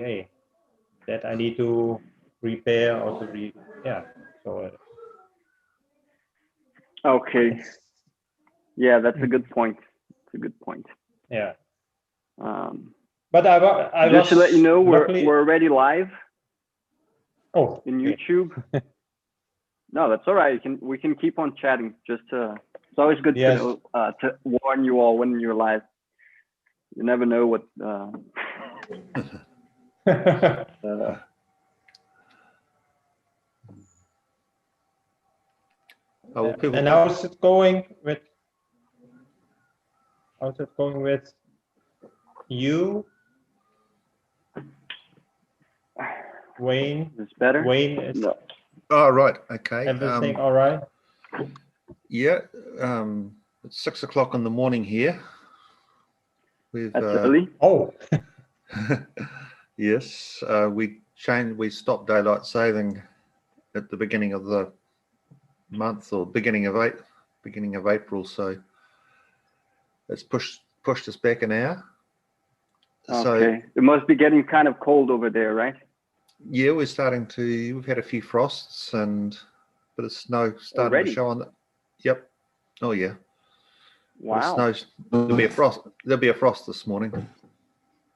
hey, that I need to repair or to so Okay. Yeah, that's a good point. It's a good point. Yeah. But I just to let you know, luckily... we're already live. Oh, in YouTube. No, that's all right. We can keep on chatting. Just it's always good to know, to warn you all when you're live. You never know what. And how's it going with you, Wayne? It's better. Wayne is. No. Oh, right. Okay. Everything all right? Yeah. It's 6 o'clock in the morning here. That's early. Oh. Yes. We stopped daylight saving at the beginning of the month, or beginning of April. So it's pushed us back an hour. Okay. So, it must be getting kind of cold over there, right? Yeah, we've had a few frosts, but it's snow starting Already? to show on the. Yep. Oh yeah. Wow. There'll be a frost this morning.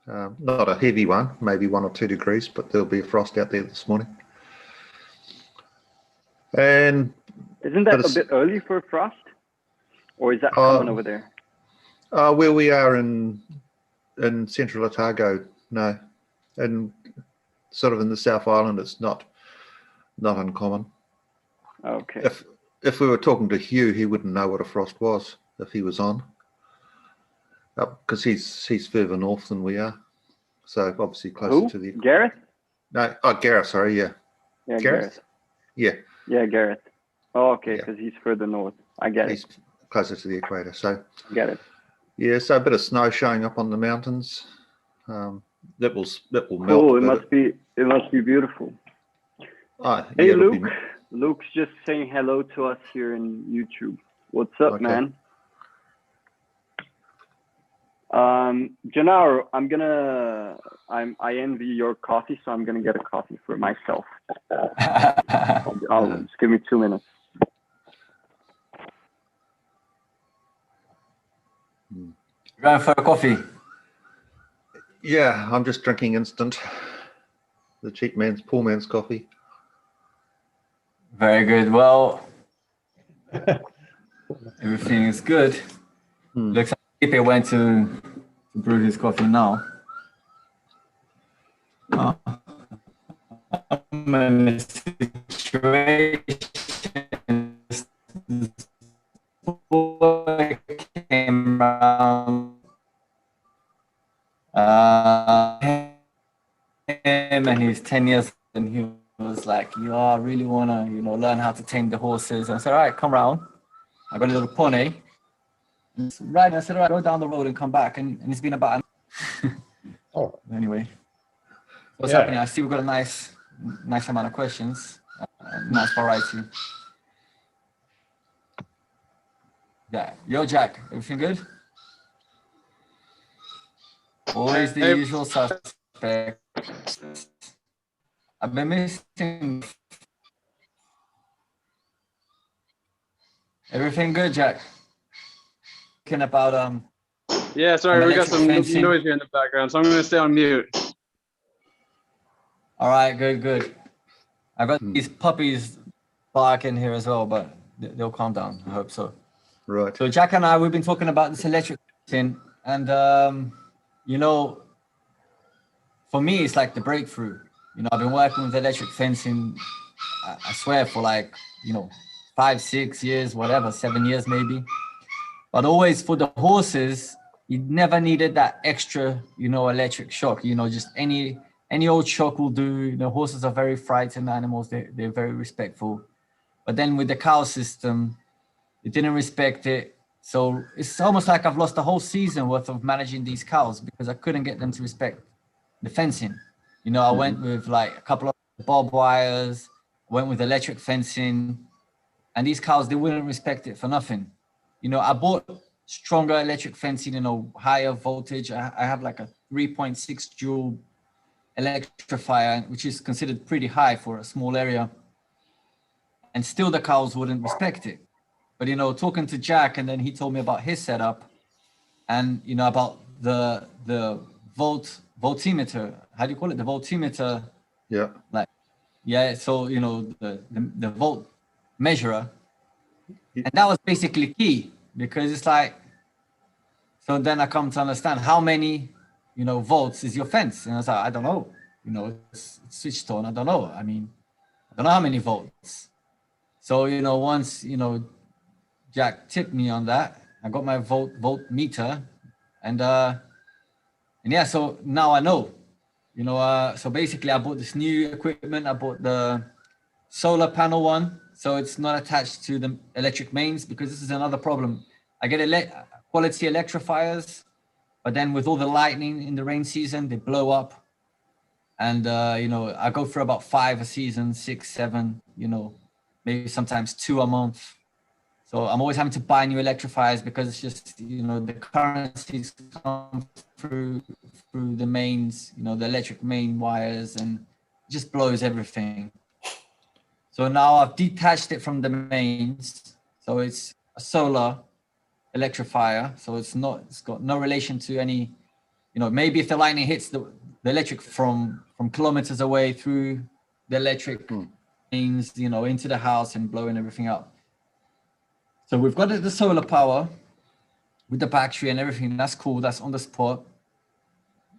Not a heavy one, maybe 1 or 2 degrees, but there'll be a frost out there this morning. And isn't that a bit early for a frost, or is that common over there? Where we are in Central Otago, no, and sort of in the South Island, it's not uncommon. Okay. If we were talking to Hugh, he wouldn't know what a frost was if he was on, because he's further north than we are, so obviously closer to the. Gareth? No, Gareth. Sorry, yeah. Yeah, Gareth. Yeah. Yeah, Gareth. Oh, okay, because he's further north. I get it. He's closer to the equator, so. Get it. Yeah, so a bit of snow showing up on the mountains. That will melt. Cool. It must be beautiful. Hey, Luke. Luke's just saying hello to us here in YouTube. What's up, man? Gennaro, I envy your coffee, so I'm gonna get a coffee for myself. Just give me 2 minutes. Going for a coffee? Yeah, I'm just drinking instant. The poor man's coffee. Very good. Well, everything is good. Looks like Felipe went to brew his coffee now. I'm in a situation. Boy came around. Him, and he's 10 years, and he was like, I really want to, learn how to tame the horses. And I said, all right, come round. I got a little pony. I said, all right, go down the road and come back. And it's been about Anyway, what's happening? I see we've got a nice amount of questions. Nice variety. Yeah. Yo, Jack, everything good? Always the usual suspect. I've been missing. Everything good, Jack? Talking about Yeah, sorry, we got some noise here in the background, so I'm going to stay on mute. All right, good. I got these puppies barking here as well, but they'll calm down. I hope so. Right. So Jack and I, we've been talking about this electric thing, and for me, it's like the breakthrough. I've been working with electric fencing, I swear, for 5, 6 years, whatever, 7 years maybe. But always for the horses, you never needed that extra, electric shock. Just any old shock will do. Horses are very frightened animals. They're very respectful. But then with the cow system, it didn't respect it. So it's almost like I've lost a whole season worth of managing these cows because I couldn't get them to respect the fencing. I went with a couple of barbed wires, went with electric fencing, and these cows, they wouldn't respect it for nothing. I bought stronger electric fencing, higher voltage. I have like a 3.6 joule electrifier, which is considered pretty high for a small area, and still the cows wouldn't respect it. But, you know, talking to Jack, and then he told me about his setup, and, you know, about the voltimeter. How do you call it? The voltimeter. Yeah. Like, yeah. So, you know, the volt measurer, and that was basically key, because it's like, so then I come to understand how many, you know, volts is your fence, and I was like, I don't know, you know, it's switched on. I don't know. I mean, I don't know how many volts. So, you know, once, you know, Jack tipped me on that, I got my voltmeter, and yeah, so now I know, you know, so basically I bought this new equipment. I bought the solar panel one, so it's not attached to the electric mains, because this is another problem. I get quality electrifiers, but then with all the lightning in the rain season, they blow up. And, you know, I go for about 5 a season, 6, 7, you know, maybe sometimes 2 a month. So I'm always having to buy new electrifiers, because it's just, you know, the currencies come through the mains, you know, the electric main wires, and it just blows everything. So now I've detached it from the mains. So it's a solar electrifier. So it's got no relation to any, you know, maybe if the lightning hits the electric from kilometers away through the electric mains, you know, into the house and blowing everything up. So we've got the solar power with the battery and everything. That's cool. That's on the spot.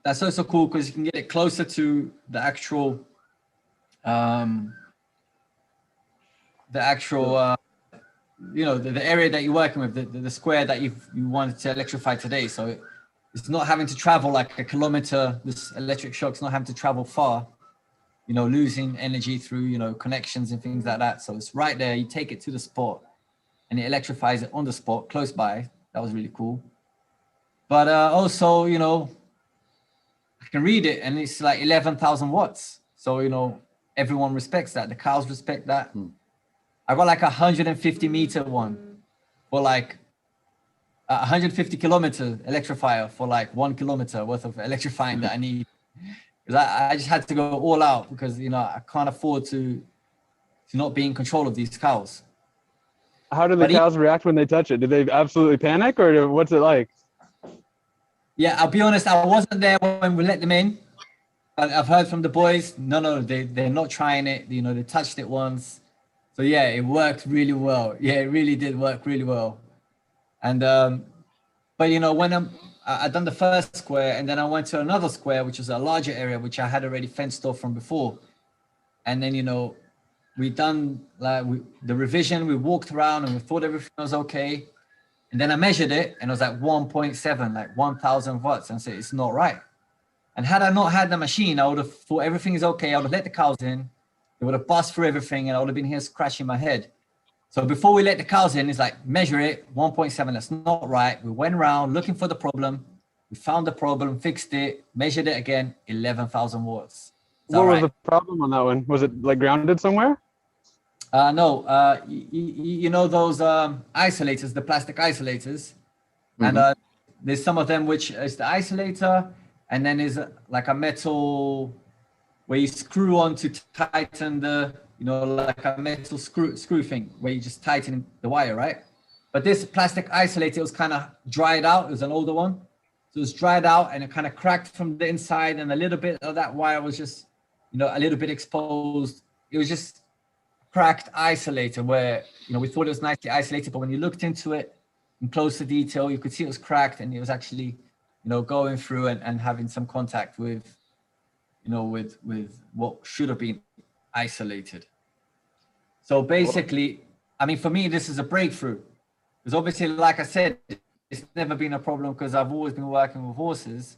That's also cool because you can get it closer to the actual, you know, the area that you're working with, the square that you wanted to electrify today. So it's not having to travel like a kilometer. This electric shock's not having to travel far, you know, losing energy through, you know, connections and things like that. So it's right there. You take it to the spot, and it electrifies it on the spot, close by. That was really cool. But also, you know, I can read it, and it's like 11,000 watts. So, you know, everyone respects that. The cows respect that. I got like 150 meter one for like 150 kilometer electrifier for like 1 kilometer worth of electrifying that I need. Because I just had to go all out, because, you know, I can't afford to not be in control of these cows. How do the cows react when they touch it? Do they absolutely panic, or what's it like? Yeah, I'll be honest, I wasn't there when we let them in, but I've heard from the boys, no, they're not trying it. You know, they touched it once. So yeah, it worked really well. Yeah, it really did work really well. And, but you know, when I done the first square, and then I went to another square, which was a larger area, which I had already fenced off from before. And then, you know, we done like the revision, we walked around and we thought everything was okay. And then I measured it, and it was like 1.7, like 1,000 watts. And I said, it's not right. And had I not had the machine, I would have thought everything is okay. I would have let the cows in. They would have bust through everything, and I would have been here scratching my head. So before we let the cows in, it's like, measure it, 1.7, that's not right. We went around looking for the problem. We found the problem, fixed it, measured it again, 11,000 watts. What was the problem on that one? Was it like grounded somewhere? No, you know those isolators, the plastic isolators, and there's some of them which is the isolator, and then there's like a metal where you screw on to tighten the, you know, like a metal screw thing where you just tighten the wire, right? But this plastic isolator was kind of dried out. It was an older one, so it was dried out, and it kind of cracked from the inside, and a little bit of that wire was just, you know, a little bit exposed. It was just cracked isolator where, you know, we thought it was nicely isolated, but when you looked into it in closer detail, you could see it was cracked, and it was actually, you know, going through and having some contact with, you know, with what should have been isolated. So basically, I mean, for me, this is a breakthrough, because obviously, like I said, it's never been a problem, because I've always been working with horses.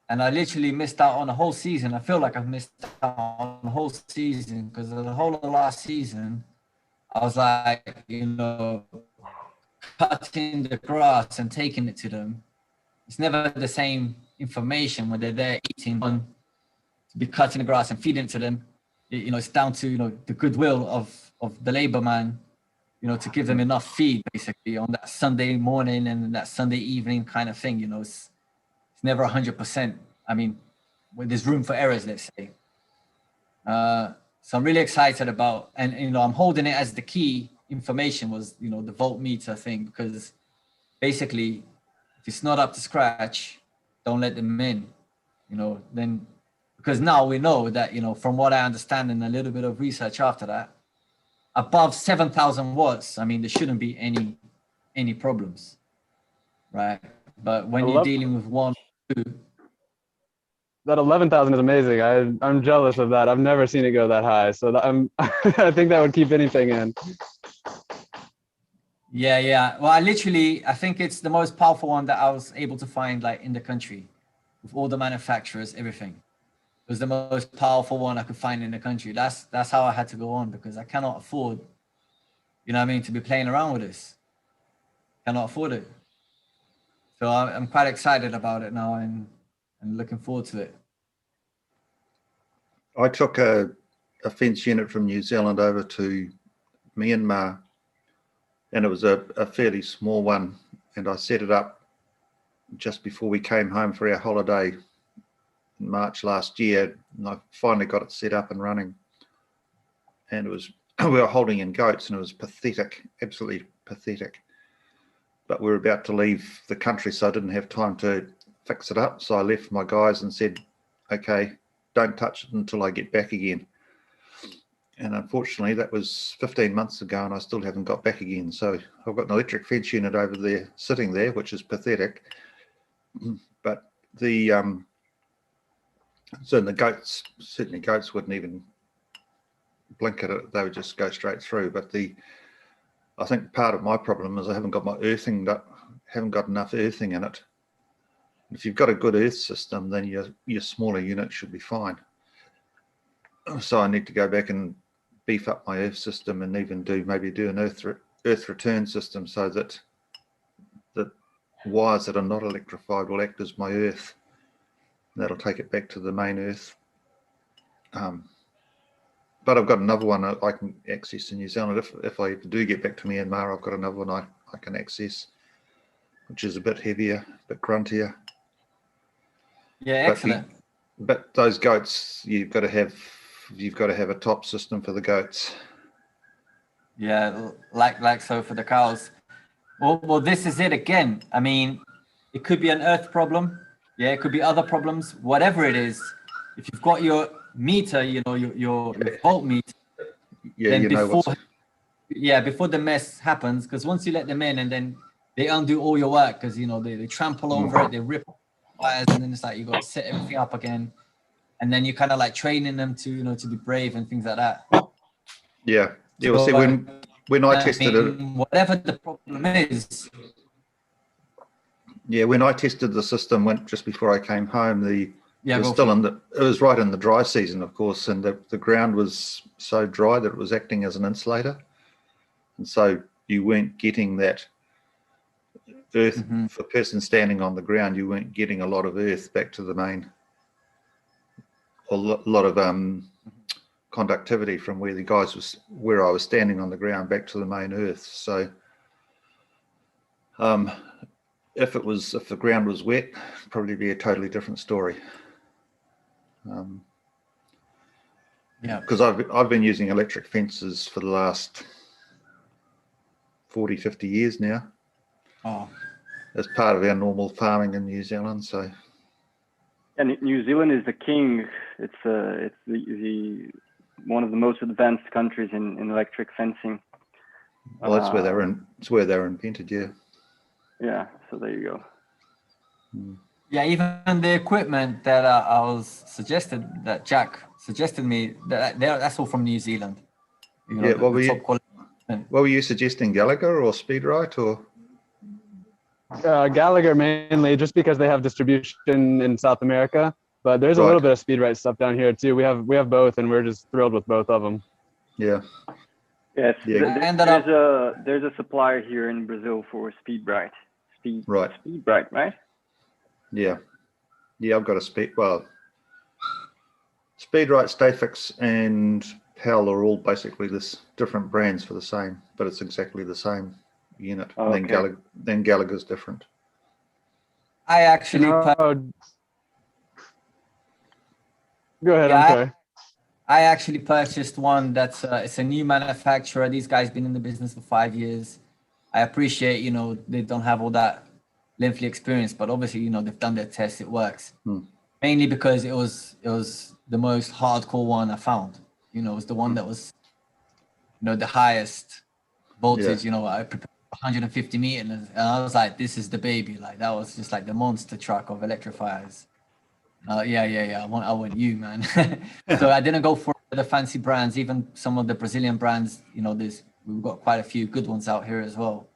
And I literally missed out on a whole season. I feel like I've missed out on the whole season, because the whole of the last season, I was like, you know, cutting the grass and taking it to them. It's never the same information when they're there eating, to be cutting the grass and feeding it to them. You know, it's down to, you know, the goodwill of the labor man, you know, to give them enough feed basically on that Sunday morning and that Sunday evening kind of thing. You know, it's never 100%. I mean, where there's room for errors, let's say. So I'm really excited about, and you know, I'm holding it as the key information was, you know, the voltmeter thing, because basically, if it's not up to scratch, don't let them in, you know, then, because now we know that, you know, from what I understand and a little bit of research after that, above 7,000 watts, I mean, there shouldn't be any problems, right? But when you're dealing with 1, 2, that 11,000 is amazing. I'm jealous of that. I've never seen it go that high. So I think that would keep anything in. Yeah. Well, I think it's the most powerful one that I was able to find, like, in the country, with all the manufacturers, everything. It was the most powerful one I could find in the country. That's how I had to go on, because I cannot afford, you know what I mean, to be playing around with this. Cannot afford it. So I'm quite excited about it now and looking forward to it. I took a fence unit from New Zealand over to Myanmar, and it was a fairly small one, and I set it up just before we came home for our holiday in March last year, and I finally got it set up and running. And it was, we were holding in goats, and it was pathetic, absolutely pathetic. But we were about to leave the country, so I didn't have time to fix it up. So I left my guys and said, okay, don't touch it until I get back again. And unfortunately, that was 15 months ago, and I still haven't got back again. So I've got an electric fence unit over there, sitting there, which is pathetic. But the so the goats, certainly goats wouldn't even blink at it; they would just go straight through. But I think part of my problem is I haven't got my earthing, haven't got enough earthing in it. If you've got a good earth system, then your smaller unit should be fine. So I need to go back and beef up my earth system, and even maybe do an earth return system, so that the wires that are not electrified will act as my earth. That'll take it back to the main earth. But I've got another one I can access in New Zealand. If I do get back to Myanmar, I've got another one I can access, which is a bit heavier, a bit gruntier. Yeah, excellent. But those goats, you've got to have a top system for the goats. Yeah, like so for the cows. Well, this is it again. I mean, it could be an earth problem. Yeah, it could be other problems. Whatever it is, if you've got your meter, you know, your voltmeter. Yeah, then you know before the mess happens, because once you let them in, and then they undo all your work, because you know they trample over it, they rip wires, and then it's like you got to set everything up again, and then you kind of like training them to to be brave and things like that. Yeah. Yeah. Well, see, when I tested it, whatever the problem is. Yeah, when I tested the system, went just before I came home, it was right in the dry season, of course, and the ground was so dry that it was acting as an insulator, and so you weren't getting that earth for a person standing on the ground. You weren't getting a lot of earth back to the main, or a lot of conductivity from where I was standing on the ground back to the main earth. So if the ground was wet, it'd probably be a totally different story. Because I've been using electric fences for the last 40, 50 years now. Oh. As part of our normal farming in New Zealand. So. And New Zealand is the king. It's the one of the most advanced countries in electric fencing. Well, that's where they were invented. Yeah. Yeah. So there you go. Yeah, even the equipment that that Jack suggested me, that's all from New Zealand. You know, yeah, what were you suggesting, Gallagher or Speedrite or? Gallagher mainly, just because they have distribution in South America, but there's a little bit of Speedrite stuff down here too. We have both, and we're just thrilled with both of them. Yeah. Yes. There's a supplier here in Brazil for Speedrite. Speedrite, right? Yeah. Yeah, I've got a Speedrite, Stayfix, and PAL are all basically different brands for the same, but it's exactly the same unit. Oh, okay. Then Gallagher's different. I actually Go ahead. Yeah, I'm sorry. I actually purchased one that's it's a new manufacturer. These guys been in the business for 5 years. I appreciate, you know, they don't have all that lengthy experience, but obviously, you know, they've done their tests. It works. Mainly because it was the most hardcore one I found. You know, it was the one that was, you know, the highest voltage. Yeah. You know, I prepared 150 meters, and I was like, this is the baby. Like that was just like the monster truck of electrifiers. Yeah. I want you, man. So I didn't go for the fancy brands, even some of the Brazilian brands. You know, we've got quite a few good ones out here as well.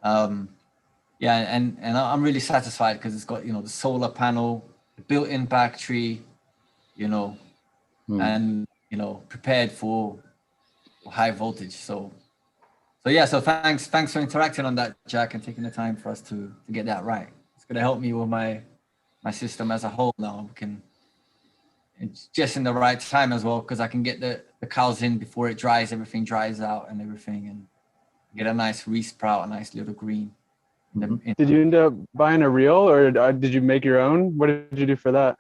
Yeah, and I'm really satisfied because it's got, you know, the solar panel, the built-in battery, you know, and you know, prepared for high voltage. So yeah. So thanks for interacting on that, Jack, and taking the time for us to get that right. It's gonna help me with my system as a whole now. We can. It's just in the right time as well, because I can get the cows in before it dries, everything dries out and everything, and get a nice resprout, a nice little green. Did you end up buying a reel, or did you make your own? What did you do for that?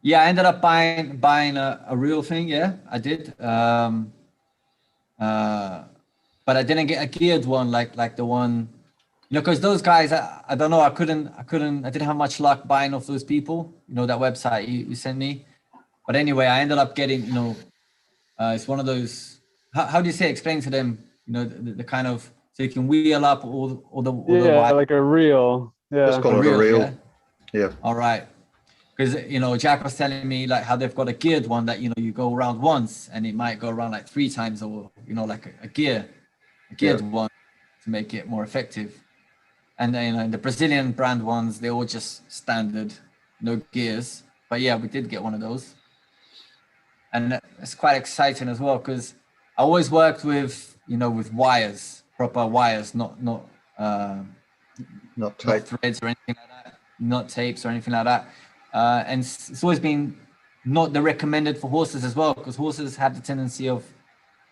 Yeah, I ended up buying a real thing. Yeah, I did. But I didn't get a geared one like the one, you know, because those guys, I don't know, I didn't have much luck buying off those people, you know, that website you sent me. But anyway, I ended up getting, you know, it's one of those, how do you say, explain to them, you know, the kind of, so you can wheel up all the wire. Like a reel. Yeah. Let's call it a reel. Yeah. All right. Because, you know, Jack was telling me like how they've got a geared one that, you know, you go around once and it might go around like 3 times, or, you know, like a geared one to make it more effective. And then, you know, the Brazilian brand ones, they're all just standard, no gears. But yeah, we did get one of those. And it's quite exciting as well, because I always worked with, you know, with wires, proper wires, not tape. threads or anything like that, not tapes or anything like that. And it's always been not the recommended for horses as well, because horses have the tendency of,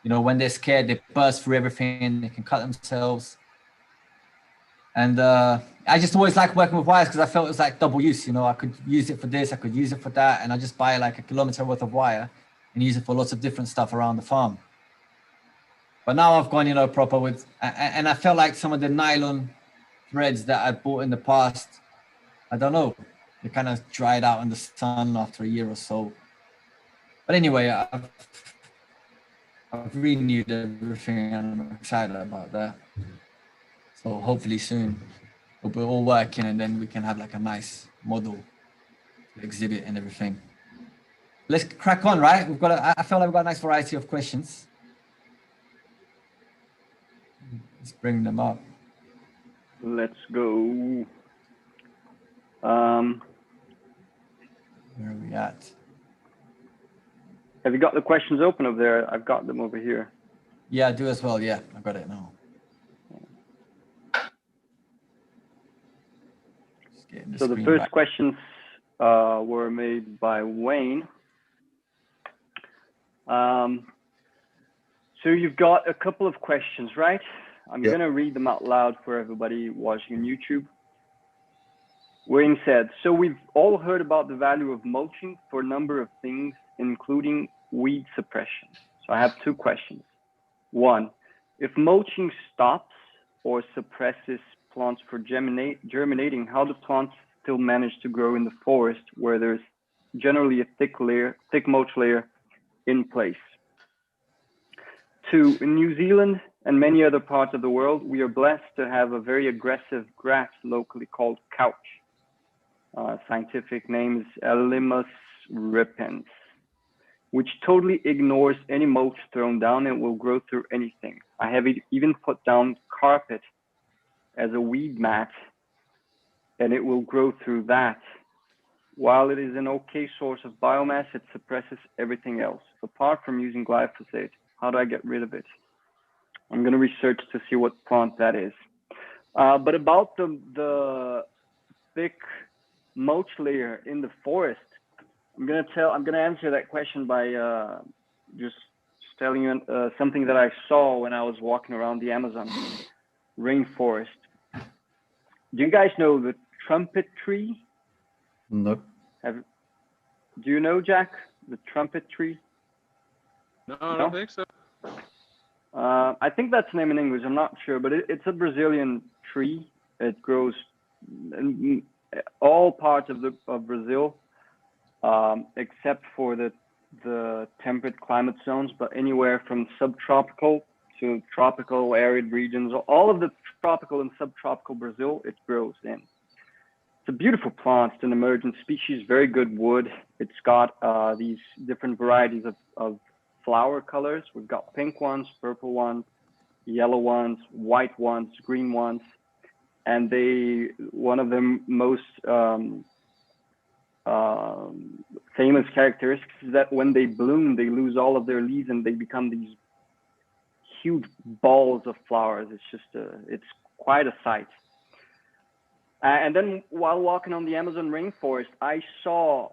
you know, when they're scared, they burst through everything, they can cut themselves. And I just always like working with wires because I felt it was like double use. You know, I could use it for this, I could use it for that, and I just buy like a kilometer worth of wire and use it for lots of different stuff around the farm. But now I've gone, you know, proper with, and I felt like some of the nylon threads that I bought in the past, I don't know, they kind of dried out in the sun after a year or so. But anyway, I've renewed everything and I'm excited about that. So hopefully soon we'll be all working and then we can have like a nice model to exhibit and everything. Let's crack on, right? I feel like we've got a nice variety of questions. Let's bring them up. Let's go. Where are we at? Have you got the questions open over there? I've got them over here. Yeah, I do as well. Yeah, I got it now. So the first questions were made by Wayne. So you've got a couple of questions, right? I'm going to read them out loud for everybody watching on YouTube. Wayne said, so we've all heard about the value of mulching for a number of things, including weed suppression. So I have 2 questions. 1, if mulching stops or suppresses plants for germinating, how do plants still manage to grow in the forest where there's generally a thick mulch layer in place? 2, in New Zealand and many other parts of the world, we are blessed to have a very aggressive grass locally called couch. Scientific name is Elymus repens, which totally ignores any mulch thrown down and will grow through anything. I have even put down carpet as a weed mat, and it will grow through that. While it is an okay source of biomass, it suppresses everything else. Apart from using glyphosate, how do I get rid of it? I'm going to research to see what plant that is. But about the thick mulch layer in the forest, I'm going to answer that question by just telling you something that I saw when I was walking around the Amazon rainforest. Do you guys know the trumpet tree? No. Do you know, Jack, the trumpet tree? No, I don't think so. I think that's the name in English. I'm not sure, but it's a Brazilian tree. It grows in all parts of Brazil, except for the temperate climate zones, but anywhere from subtropical to tropical arid regions, all of the tropical and subtropical Brazil, it grows in. It's a beautiful plant. It's an emergent species, very good wood. It's got these different varieties of flower colors. We've got pink ones, purple ones, yellow ones, white ones, green ones. And one of the most famous characteristics is that when they bloom, they lose all of their leaves and they become these huge balls of flowers. It's quite a sight. And then while walking on the Amazon rainforest, I saw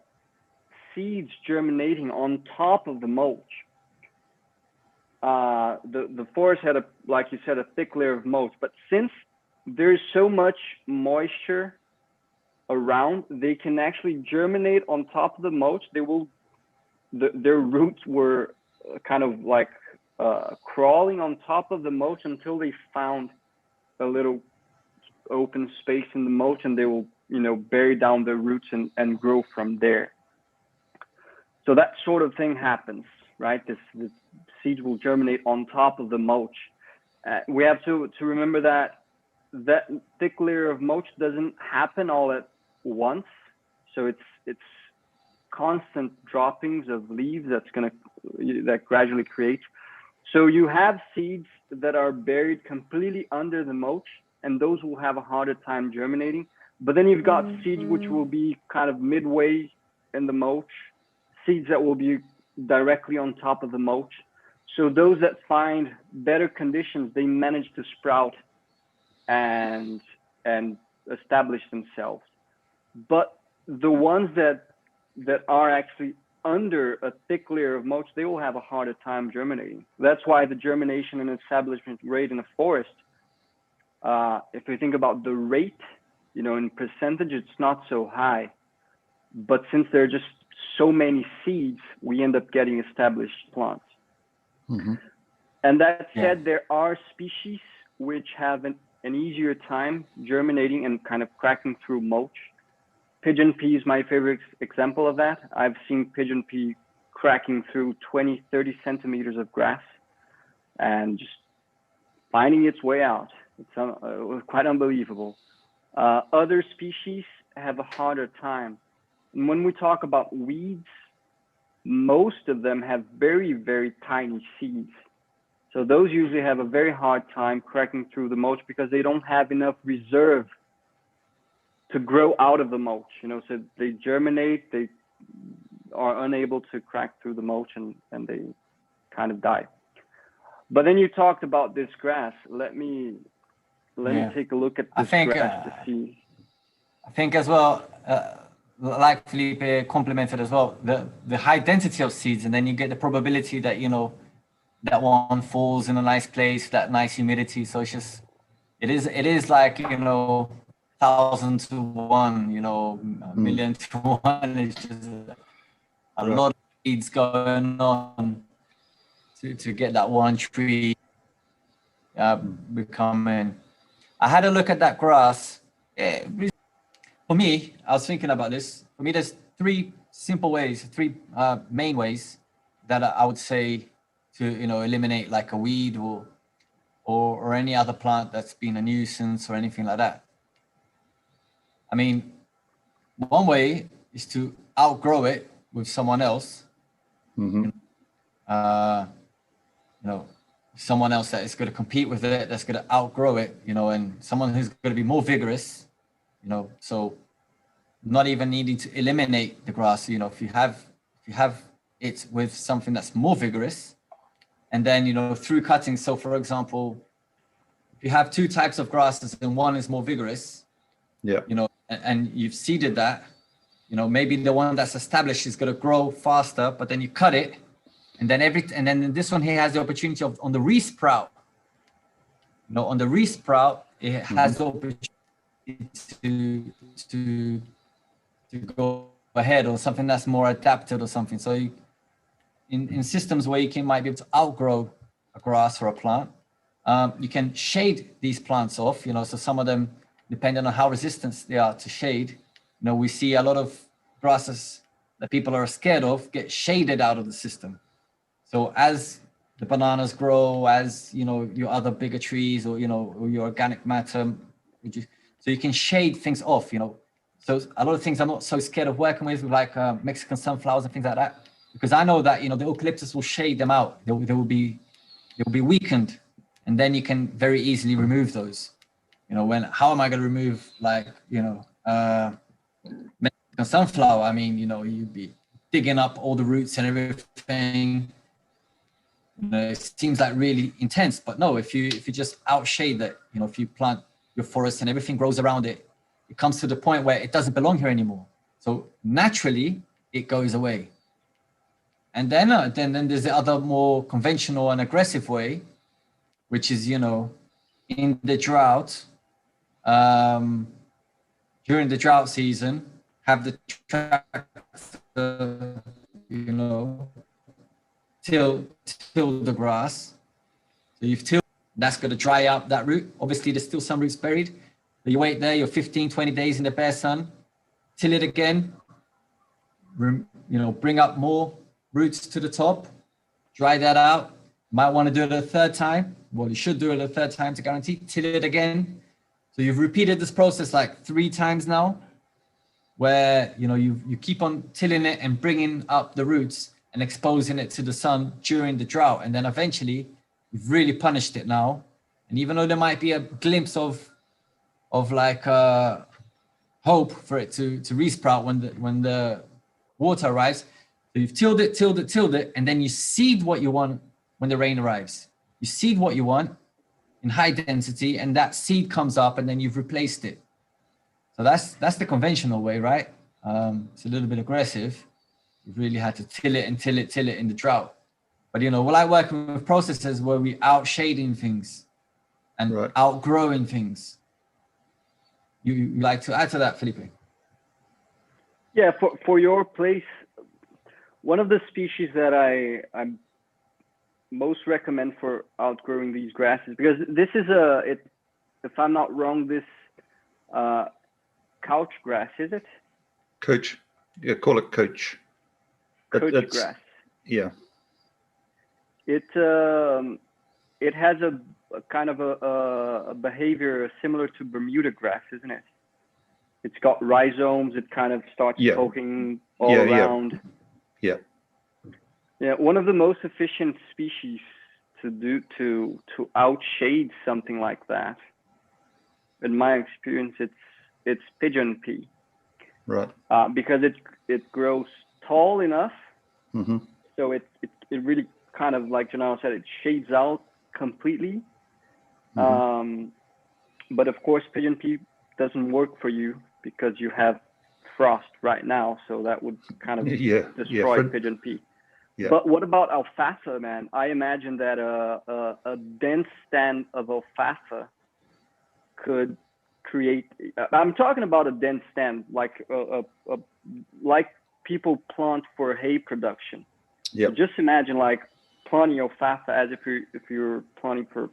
seeds germinating on top of the mulch. The forest had like you said, a thick layer of mulch, but since there's so much moisture around, they can actually germinate on top of the mulch. Their roots were kind of like crawling on top of the mulch until they found a little open space in the mulch, and they will, bury down their roots and grow from there. So that sort of thing happens, right? The seeds will germinate on top of the mulch. We have to remember that thick layer of mulch doesn't happen all at once. So it's constant droppings of leaves that gradually create. So you have seeds that are buried completely under the mulch, and those will have a harder time germinating. But then you've got seeds which will be kind of midway in the mulch, seeds that will be directly on top of the mulch. So those that find better conditions, they manage to sprout and establish themselves. But the ones that are actually under a thick layer of mulch, they will have a harder time germinating. That's why the germination and establishment rate in a forest, if we think about the rate, in percentage, it's not so high. But since there are just so many seeds, we end up getting established plants. Mm-hmm. And that said, there are species which have an easier time germinating and kind of cracking through mulch. Pigeon pea is my favorite example of that. I've seen pigeon pea cracking through 20, 30 centimeters of grass and just finding its way out. It's quite unbelievable. Other species have a harder time. And when we talk about weeds, most of them have very, very tiny seeds. So those usually have a very hard time cracking through the mulch because they don't have enough reserve to grow out of the mulch. So they germinate, they are unable to crack through the mulch, and they kind of die. But then you talked about this grass. Let me take a look at this grass to see. I think as well, like Felipe complimented as well, the high density of seeds, and then you get the probability that that one falls in a nice place, that nice humidity. So it is like 1,000 to 1, million to 1. It's just a lot of seeds going on to get that one tree becoming. I had a look at that grass. For me, I was thinking about this. For me, there's three main ways that I would say to eliminate like a weed or any other plant that's been a nuisance or anything like that. I mean, one way is to outgrow it with someone else. Mm-hmm. Someone else that is going to compete with it, that's going to outgrow it, and someone who's going to be more vigorous, so not even needing to eliminate the grass. If you have it with something that's more vigorous, and then through cutting. So for example, if you have two types of grasses and one is more vigorous, and you've seeded that, maybe the one that's established is going to grow faster, but then you cut it, and then this one here has the opportunity on the resprout. On the resprout, it has the opportunity to go ahead, or something that's more adapted or something. So you, in systems where you might be able to outgrow a grass or a plant, you can shade these plants off, you know, so some of them, depending on how resistant they are to shade, you know, we see a lot of grasses that people are scared of get shaded out of the system. So as the bananas grow, as, you know, your other bigger trees, or, you know, or your organic matter, so you can shade things off, you know. So a lot of things I'm not so scared of working with like Mexican sunflowers and things like that, because I know that, you know, the eucalyptus will shade them out. They will be weakened, and then you can very easily remove those. You know, how am I going to remove, like, you know, Mexican sunflower? I mean, you know, you'd be digging up all the roots and everything. You know, it seems like really intense, but no, if you just outshade that, you know, if you plant your forest and everything grows around it, it comes to the point where it doesn't belong here anymore. So naturally it goes away. And then there's the other more conventional and aggressive way, which is, you know, in the drought, during the drought season, have the tractor, you know, till the grass. So you've tilled, that's going to dry up that root. Obviously there's still some roots buried, but you wait there, you're 15, 20 days in the bare sun, till it again, you know, bring up more roots to the top, dry that out. Might want to do it a third time. Well, you should do it a third time to guarantee. Till it again. So you've repeated this process like 3 times now, where, you know, you keep on tilling it and bringing up the roots and exposing it to the sun during the drought. And then eventually you've really punished it now. And even though there might be a glimpse of like hope for it to resprout when the water arrives, so you've tilled it, and then you seed what you want when the rain arrives. You seed what you want in high density, and that seed comes up, and then you've replaced it. So that's the conventional way, right? It's a little bit aggressive. You've really had to till it in the drought. But, you know, we like working with processes where we outshading things and Right. outgrowing things. You like to add to that, Felipe? Yeah, for your place, one of the species that I most recommend for outgrowing these grasses, because this is if I'm not wrong, this couch grass, is it? Couch. Yeah, call it couch. Couch grass. Yeah. It has a kind of a behavior similar to Bermuda grass, isn't it? It's got rhizomes. It kind of starts poking all around. Yeah. Yeah, one of the most efficient species to outshade something like that, in my experience, it's pigeon pea. Right. Because it grows tall enough, Mm-hmm. so it really kind of, like Janelle said, it shades out completely. Mm-hmm. But of course, pigeon pea doesn't work for you because you have frost right now, so that would kind of destroy pigeon pea. Yeah. But what about alfalfa, man? I imagine that a dense stand of alfalfa could create. I'm talking about a dense stand, like like people plant for hay production. Yeah. So just imagine like planting alfalfa as if you're planting for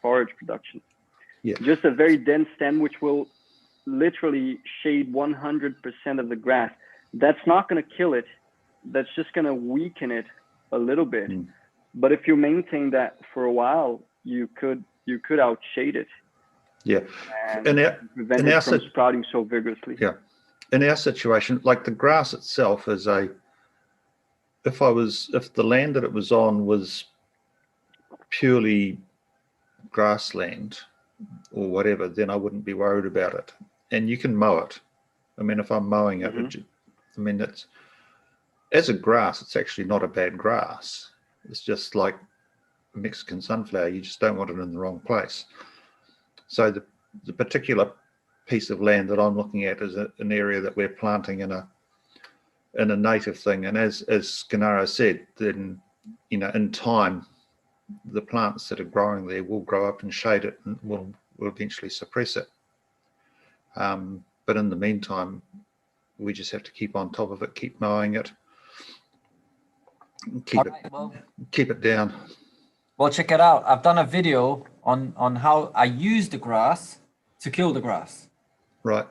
forage production. Yeah. Just a very dense stem, which will literally shade 100% of the grass. That's not going to kill it. That's just going to weaken it a little bit. Mm. But if you maintain that for a while, you could outshade it. Yeah. And prevent it from sprouting so vigorously. Yeah. In our situation, like the grass itself is if the land that it was on was purely grassland or whatever, then I wouldn't be worried about it. And you can mow it. I mean, if I'm mowing it, it's as a grass, it's actually not a bad grass. It's just like Mexican sunflower. You just don't want it in the wrong place. So the particular piece of land that I'm looking at is an area that we're planting in a native thing. And as Gennaro said, then, you know, in time, the plants that are growing there will grow up and shade it and will eventually suppress it. But in the meantime, we just have to keep on top of it, keep mowing it, keep it down. Well, check it out. I've done a video on how I use the grass to kill the grass. Right.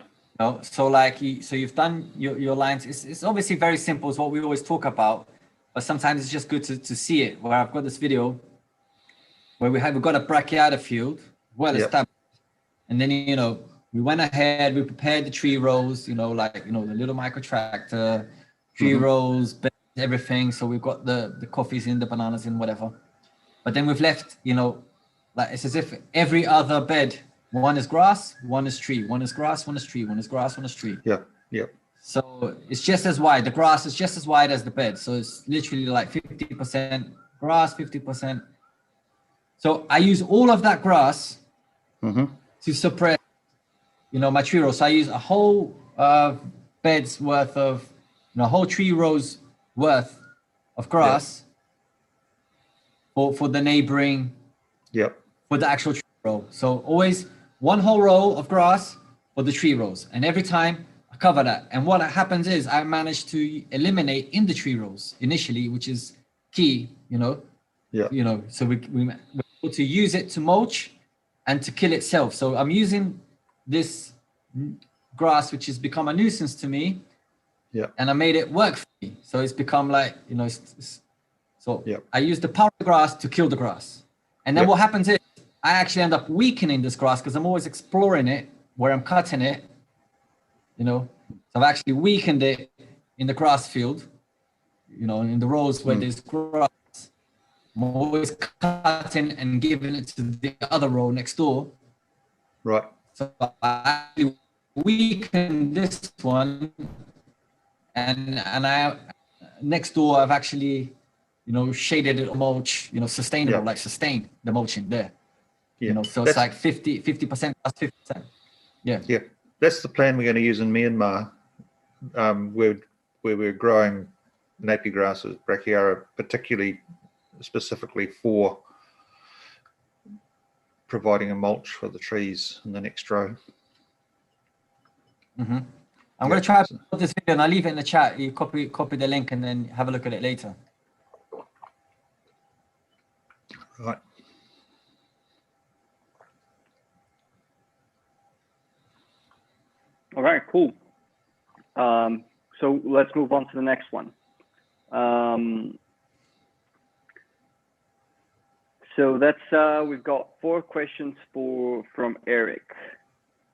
So like, so you've done your lines. It's obviously very simple. It's what we always talk about, but sometimes it's just good to see it. Where I've got this video where we've got a brachiata field, well established, and then we went ahead, we prepared the tree rows, like the little micro tractor, tree rows, everything. So we've got the coffees in, the bananas in, whatever. But then we've left, like it's as if every other bed, one is grass, one is tree, one is grass, one is tree, one is grass, one is tree. Yeah, yeah. So it's just as wide. The grass is just as wide as the bed. So it's literally like 50% grass, 50%. So I use all of that grass to suppress, my tree rows. So I use a whole bed's worth of, a whole tree rows worth of grass for the neighboring, for the actual tree row. So always one whole row of grass for the tree rows. And every time I cover that. And what happens is I manage to eliminate in the tree rows initially, which is key, so we're able to use it to mulch and to kill itself. So I'm using this grass, which has become a nuisance to me. Yeah. And I made it work for me. So it's become like, I use the power of the grass to kill the grass. And then what happens is I actually end up weakening this grass because I'm always exploring it where I'm cutting it, So I've actually weakened it in the grass field, in the rows where there's grass. I'm always cutting and giving it to the other row next door. Right. So I actually weaken this one, and I next door I've actually, shaded it mulch, sustainable, like sustained the mulching there. Yeah. So it's like 50% plus 50%. Yeah. Yeah. That's the plan we're going to use in Myanmar, where we're growing napier grasses, brachiara, particularly specifically for providing a mulch for the trees in the next row. I'm going to try to put this video and I'll leave it in the chat. You copy the link and then have a look at it later. Right. All right, cool. So let's move on to the next one. So that's we've got 4 questions from Eric.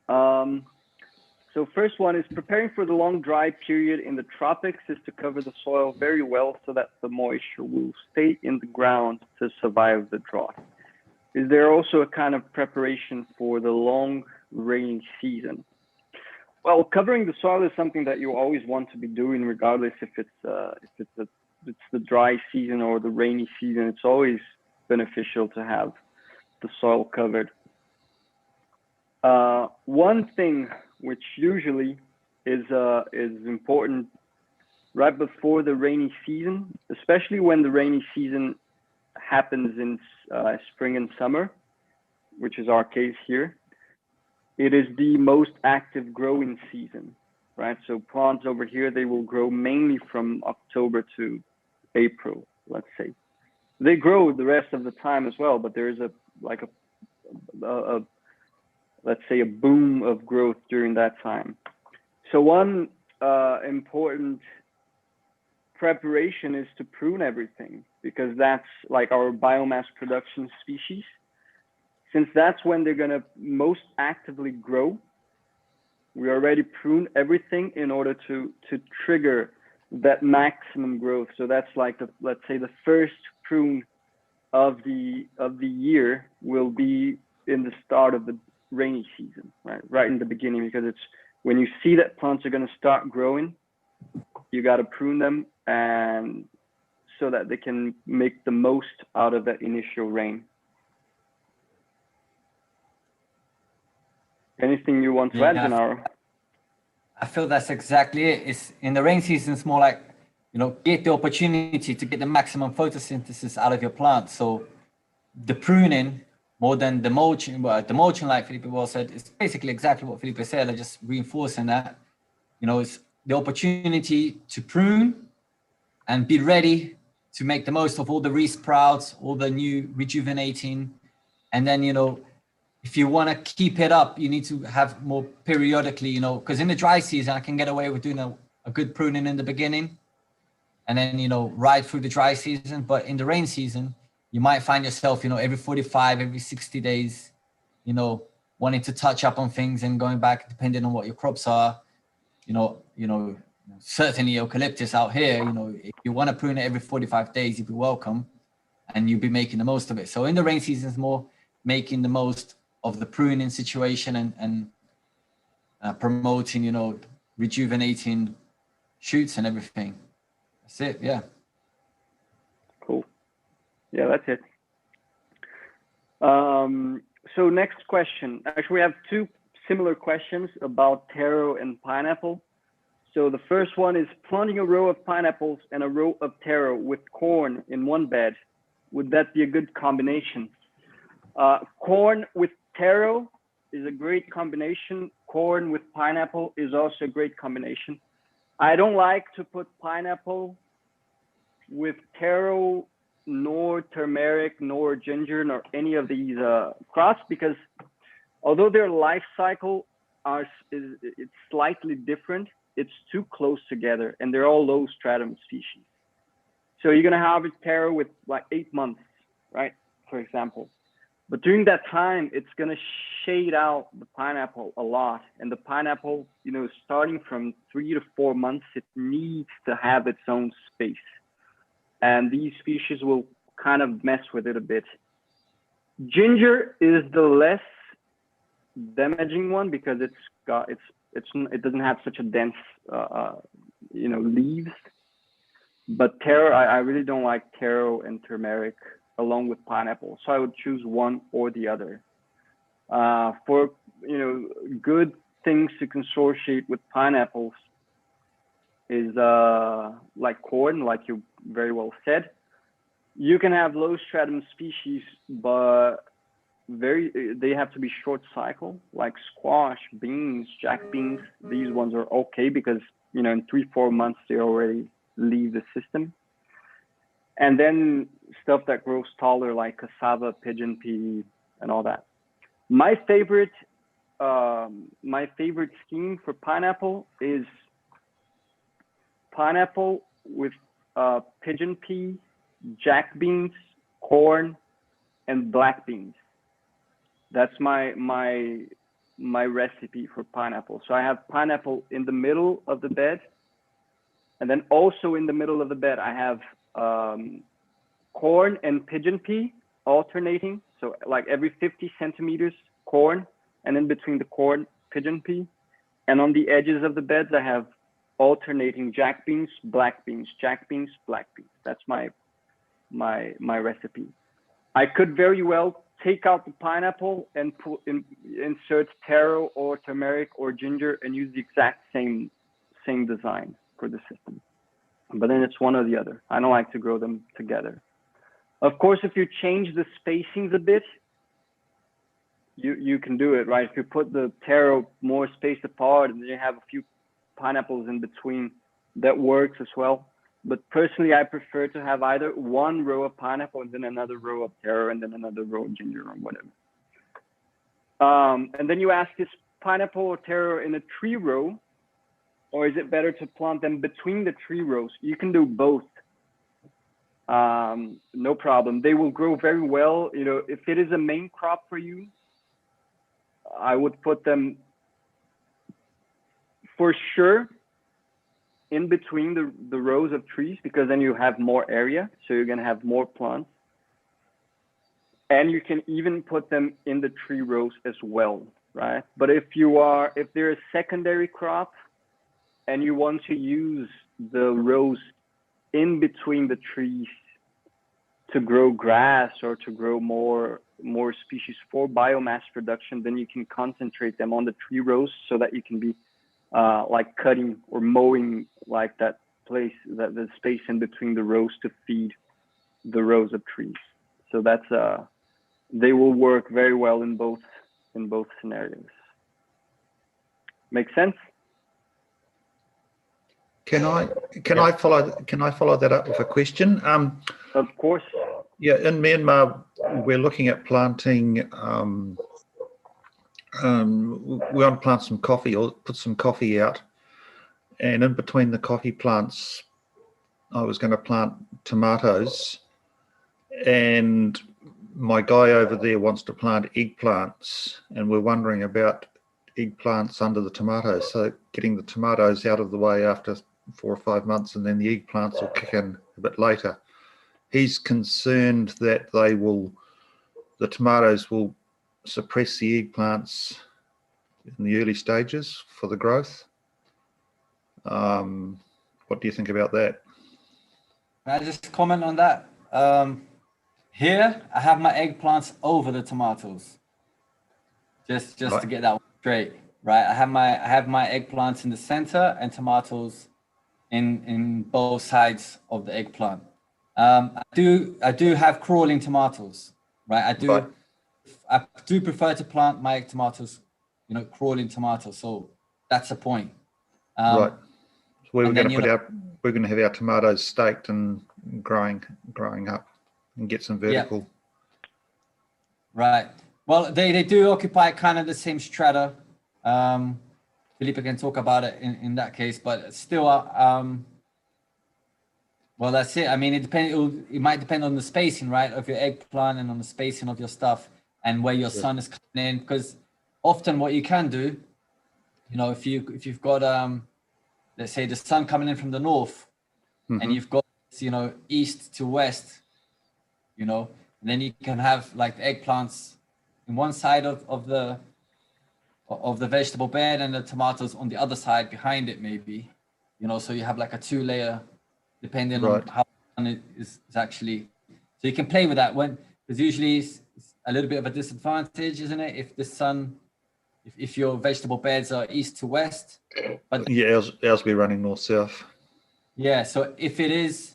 So first one is preparing for the long dry period in the tropics is to cover the soil very well so that the moisture will stay in the ground to survive the drought. Is there also a kind of preparation for the long rainy season? Well, covering the soil is something that you always want to be doing, regardless if it's the dry season or the rainy season. It's always beneficial to have the soil covered. One thing which usually is important right before the rainy season, especially when the rainy season happens in spring and summer, which is our case here. It is the most active growing season, right? So plants over here, they will grow mainly from October to April, let's say. They grow the rest of the time as well, but there is let's say a boom of growth during that time. So one important preparation is to prune everything, because that's like our biomass production species. Since that's when they're gonna most actively grow, we already prune everything in order to trigger that maximum growth. So that's like let's say the first prune of the year will be in the start of the rainy season, right in the beginning, because it's when you see that plants are going to start growing, you got to prune them, and so that they can make the most out of that initial rain. Anything you want to add, Gennaro? I feel that's exactly it. It's in the rain season, it's more like, get the opportunity to get the maximum photosynthesis out of your plant. So the pruning more than the mulching, like Felipe well said, it's basically exactly what Felipe said. I'm just reinforcing that. It's the opportunity to prune and be ready to make the most of all the resprouts, all the new rejuvenating. And then, you know, if you want to keep it up, you need to have more periodically, you know, because in the dry season, I can get away with doing a good pruning in the beginning and then, you know, ride through the dry season. But in the rain season, you might find yourself, you know, every 45, every 60 days, you know, wanting to touch up on things and going back, depending on what your crops are, you know, certainly eucalyptus out here, you know, if you want to prune it every 45 days, you'd be welcome and you'll be making the most of it. So in the rain season is more making the most of the pruning situation and promoting, you know, rejuvenating shoots and everything. That's it. Yeah. Cool. Yeah, that's it. So next question. Actually, we have two similar questions about taro and pineapple. So the first one is, planting a row of pineapples and a row of taro with corn in one bed, would that be a good combination? Corn with taro is a great combination. Corn with pineapple is also a great combination. I don't like to put pineapple with taro, nor turmeric, nor ginger, nor any of these crops, because although their life cycle it's slightly different, it's too close together, and they're all low stratum species. So you're gonna harvest taro with like 8 months, right? For example. But during that time, it's gonna shade out the pineapple a lot. And the pineapple, you know, starting from 3 to 4 months, it needs to have its own space. And these species will kind of mess with it a bit. Ginger is the less damaging one because it doesn't have such a dense, you know, leaves. But taro, I really don't like taro and turmeric along with pineapple, so I would choose one or the other. For, you know, good things to consortiate with pineapples is like corn, like you very well said. You can have low stratum species, but they have to be short cycle, like squash, beans, jack beans. These ones are okay because, you know, in 3-4 months they already leave the system. And then stuff that grows taller, like cassava, pigeon pea, and all that. My favorite scheme for pineapple is pineapple with pigeon pea, jack beans, corn, and black beans. That's my recipe for pineapple. So I have pineapple in the middle of the bed, and then also in the middle of the bed I have corn and pigeon pea alternating. So like every 50 centimeters corn, and in between the corn, pigeon pea. And on the edges of the beds I have alternating jack beans, black beans, jack beans, black beans. That's my recipe. I could very well take out the pineapple and insert taro or turmeric or ginger and use the exact same design for the system. But then it's one or the other. I don't like to grow them together. Of course, if you change the spacings a bit, you can do it, right? If you put the taro more spaced apart and then you have a few pineapples in between, that works as well. But personally, I prefer to have either one row of pineapple and then another row of taro and then another row of ginger or whatever. And then you ask, is pineapple or taro in a tree row, or is it better to plant them between the tree rows? You can do both. No problem. They will grow very well. You know, if it is a main crop for you, I would put them for sure in between the rows of trees, because then you have more area, so you're going to have more plants. And you can even put them in the tree rows as well, right? But if they're a secondary crop and you want to use the rows in between the trees to grow grass or to grow more species for biomass production, then you can concentrate them on the tree rows so that you can be like cutting or mowing like that place, that the space in between the rows to feed the rows of trees. So that's they will work very well in both scenarios. Make sense? Can I follow that up with a question? Of course. Yeah, in Myanmar, we're looking at planting. We want to plant some coffee or put some coffee out, and in between the coffee plants, I was going to plant tomatoes, and my guy over there wants to plant eggplants, and we're wondering about eggplants under the tomatoes. So getting the tomatoes out of the way after 4 or 5 months, and then the eggplants will kick in a bit later. He's concerned that the tomatoes will suppress the eggplants in the early stages for the growth. What do you think about that? Can I just comment on that? Here, I have my eggplants over the tomatoes. Just Right. to get that one straight, right? I have my eggplants in the center and tomatoes in both sides of the eggplant. I do have crawling tomatoes, right? I do prefer to plant my egg tomatoes, crawling tomatoes. So that's the point. Right. So we're and going then, to have our tomatoes staked and growing up and get some vertical. Right. Well, they do occupy kind of the same strata. Felipe can talk about it in that case, but still, well, that's it. I mean, it might depend on the spacing, right, of your eggplant and on the spacing of your stuff and where your sun is coming in. Because often what you can do, if you've got let's say the sun coming in from the north, and you've got east to west, and then you can have like the eggplants in one side of the vegetable bed and the tomatoes on the other side behind it, maybe, so you have like a 2-layer, depending on how it is actually. So you can play with that because usually it's a little bit of a disadvantage, isn't it? If the sun, if your vegetable beds are east to west, but yeah, ours be running north south. Yeah, so if it is,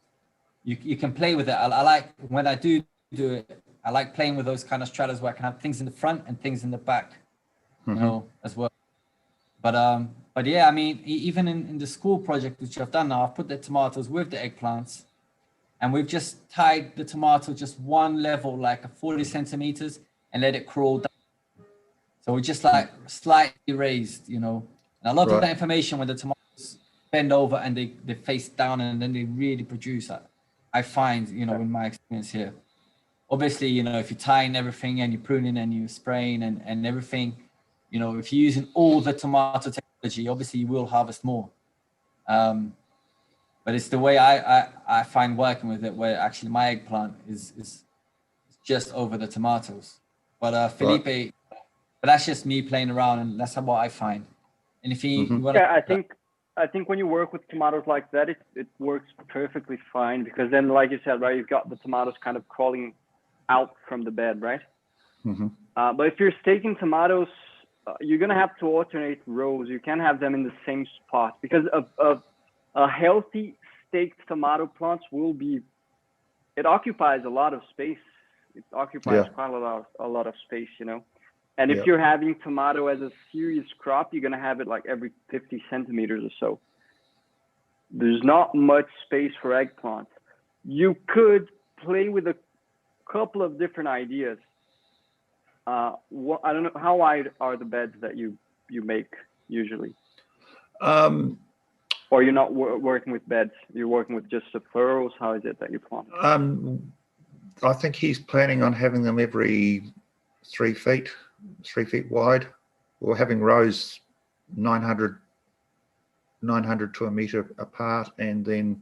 you can play with it. I like when I do it. I like playing with those kind of stratas where I can have things in the front and things in the back, as well. But yeah, I mean, even in the school project which I've done now, I've put the tomatoes with the eggplants, and we've just tied the tomato just one level, like a 40 centimeters, and let it crawl down. So we just like slightly raised, and a lot of that information when the tomatoes bend over and they face down and then they really produce. I find, in my experience here. Obviously, if you're tying everything and you're pruning and you're spraying and everything, if you're using all the tomato technology, obviously you will harvest more. But it's the way I find working with it, where actually my eggplant is just over the tomatoes. But Felipe, but that's just me playing around, and that's what I find. And if you want to, I think when you work with tomatoes like that, it works perfectly fine, because then, like you said, right, you've got the tomatoes kind of crawling out from the bed, right? But if you're staking tomatoes, you're gonna have to alternate rows. You can't have them in the same spot, because a healthy staked tomato plants it occupies a lot of space. It occupies quite a lot of space, And if you're having tomato as a serious crop, you're gonna have it like every 50 centimeters or so. There's not much space for eggplants. You could play with a couple of different ideas. I don't know, how wide are the beds that you make usually? Or you're not working with beds, you're working with just the furrows? How is it that you plant? I think he's planning on having them every 3 feet wide, or having rows 900 to a meter apart, and then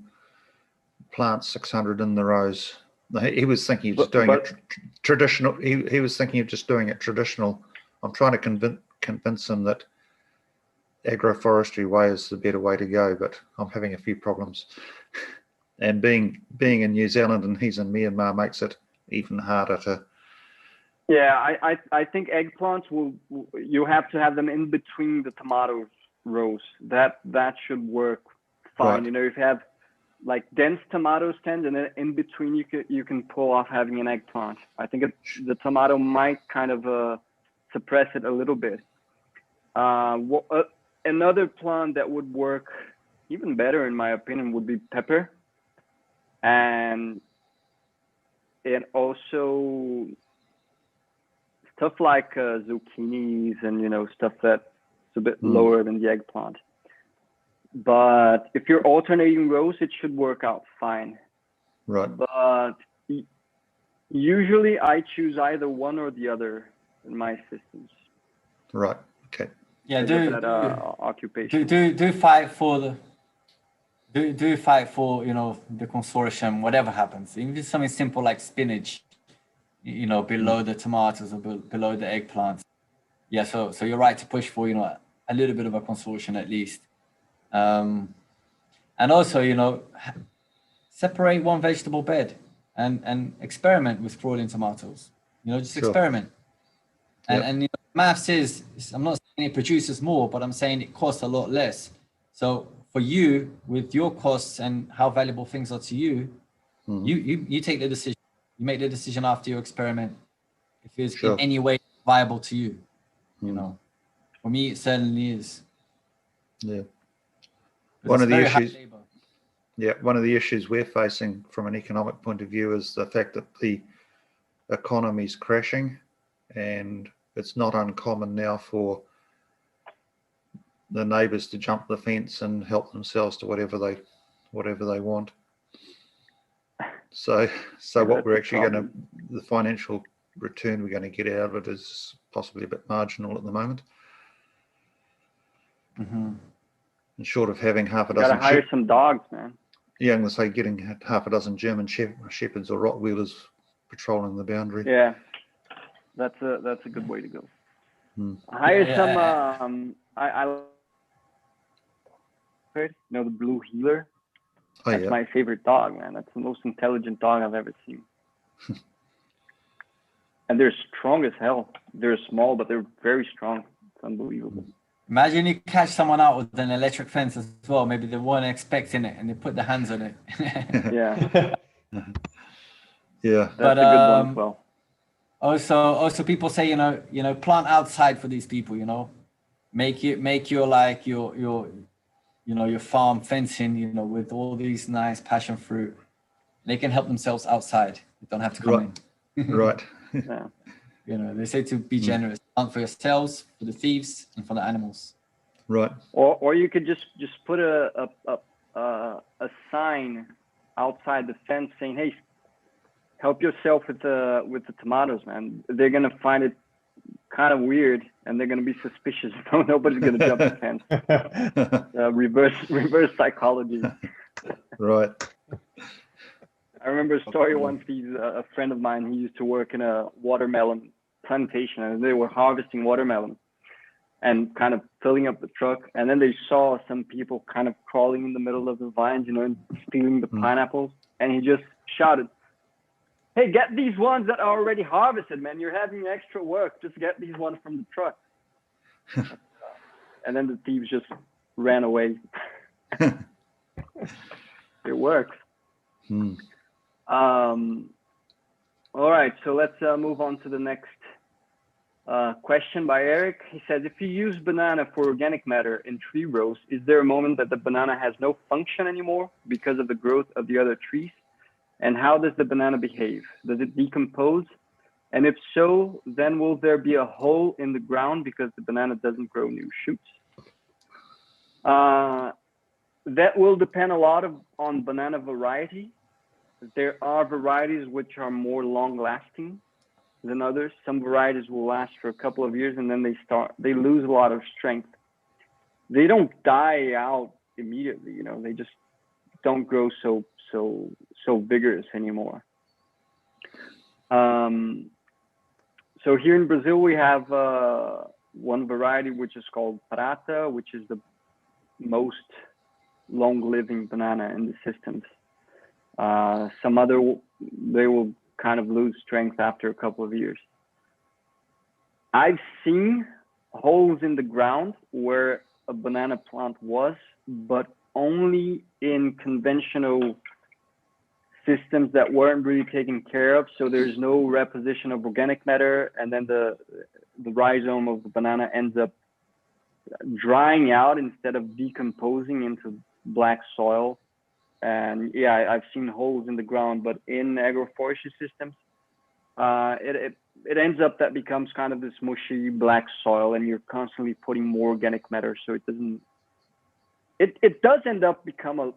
plant 600 in the rows. He was thinking of just doing it traditional. He was thinking of just doing it traditional. I'm trying to convince him that agroforestry way is the better way to go, but I'm having a few problems. And being in New Zealand and he's in Myanmar makes it even harder to. Yeah, I think eggplants you have to have them in between the tomato rows. That should work fine. Right. If you have like dense tomato stands, and then in between you can pull off having an eggplant. I think the tomato might kind of suppress it a little bit. Another plant that would work even better in my opinion would be pepper, and also stuff like zucchinis and stuff that's a bit lower than the eggplant. But if you're alternating rows, it should work out fine. Right. But usually I choose either one or the other in my systems. Right. Okay. Yeah, occupation. do fight for the do fight for the consortium, whatever happens. Even if it's something simple like spinach, below the tomatoes or below the eggplants. Yeah, so you're right to push for a little bit of a consortium at least. And also separate one vegetable bed and experiment with crawling tomatoes. Just Sure. experiment. Yep. And maths is, I'm not saying it produces more, but I'm saying it costs a lot less. So for you, with your costs and how valuable things are to you, you take the decision. You make the decision after your experiment if it's Sure. in any way viable to you. For me, it certainly is. Yeah. One of the issues we're facing from an economic point of view is the fact that the economy's crashing, and it's not uncommon now for the neighbours to jump the fence and help themselves to whatever they want. So what we're actually the financial return we're going to get out of it is possibly a bit marginal at the moment. And short of having half a dozen, gotta hire some dogs, man. Yeah, I'm going to say getting half a dozen German shepherds or Rottweilers patrolling the boundary. Yeah, that's a good way to go. Hire some. I the blue heeler. That's my favorite dog, man. That's the most intelligent dog I've ever seen. And they're strong as hell. They're small, but they're very strong. It's unbelievable. Imagine you catch someone out with an electric fence as well. Maybe they weren't expecting it and they put their hands on it. Yeah. Yeah. That's a good one as well. Also people say, plant outside for these people, make your farm fencing, with all these nice passion fruit. They can help themselves outside. They don't have to come in. Right. Yeah. They say to be generous, plant for yourselves, for the thieves, and for the animals. Right. Or you could just put a sign outside the fence saying, "Hey, help yourself with the tomatoes, man. They're gonna find it kind of weird, and they're gonna be suspicious. Nobody's gonna jump the fence." Reverse psychology. Right. I remember a story once. A friend of mine. He used to work in a watermelon plantation, and they were harvesting watermelon and kind of filling up the truck. And then they saw some people kind of crawling in the middle of the vines, and stealing the pineapples. And he just shouted, "Hey, get these ones that are already harvested, man. You're having extra work. Just get these ones from the truck." And then the thieves just ran away. It works. All right, so let's move on to the next question by Eric. He says, if you use banana for organic matter in tree rows, is there a moment that the banana has no function anymore because of the growth of the other trees? And how does the banana behave? Does it decompose? And if so, then will there be a hole in the ground because the banana doesn't grow new shoots? That will depend a lot on banana variety. There are varieties which are more long-lasting than others. Some varieties will last for a couple of years, and then they lose a lot of strength. They don't die out immediately, they just don't grow so vigorous anymore. So here in Brazil, we have one variety which is called Prata, which is the most long-living banana in the systems. Some other, they will kind of lose strength after a couple of years. I've seen holes in the ground where a banana plant was, but only in conventional systems that weren't really taken care of. So there's no reposition of organic matter, and then the rhizome of the banana ends up drying out instead of decomposing into black soil. And yeah, I've seen holes in the ground, but in agroforestry systems, it ends up that becomes kind of this mushy black soil, and you're constantly putting more organic matter. So it doesn't, it does end up become a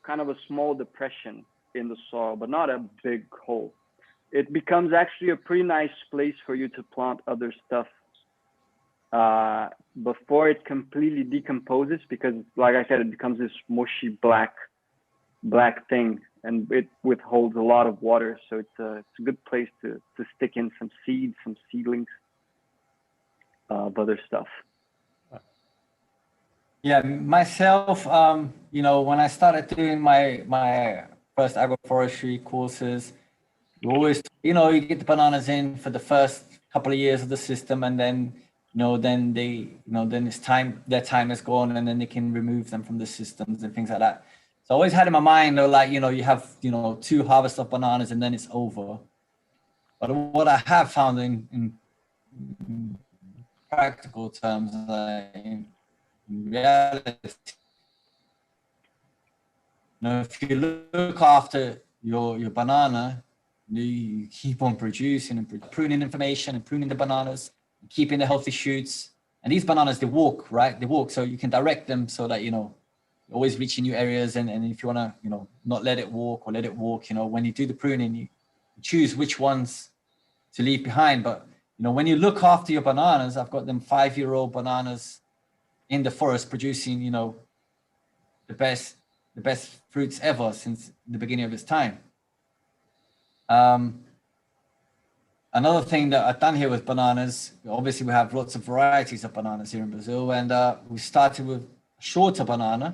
kind of a small depression in the soil, but not a big hole. It becomes actually a pretty nice place for you to plant other stuff before it completely decomposes, because like I said, it becomes this mushy black thing, and it withholds a lot of water. So it's a good place to stick in some seeds, some seedlings of other stuff. Yeah, myself, you know, when I started doing my first agroforestry courses, you always, you know, you get the bananas in for the first couple of years of the system, and then, you know, then they, you know, then it's time, their time is gone, and then they can remove them from the systems and things like that. So I always had in my mind, though, like, you know, you have, you know, 2 harvests of bananas and then it's over. But what I have found in practical terms, in reality, you know, if you look after your banana, you keep on producing and pruning information and pruning the bananas, keeping the healthy shoots. And these bananas, they walk, right? They walk, so you can direct them so that, you know, always reaching new areas. And if you want to, you know, not let it walk or let it walk, you know, when you do the pruning, you choose which ones to leave behind. But, you know, when you look after your bananas, I've got them 5-year-old bananas in the forest producing, you know, the best fruits ever since the beginning of its time. Another thing that I've done here with bananas, obviously we have lots of varieties of bananas here in Brazil, and we started with a shorter banana,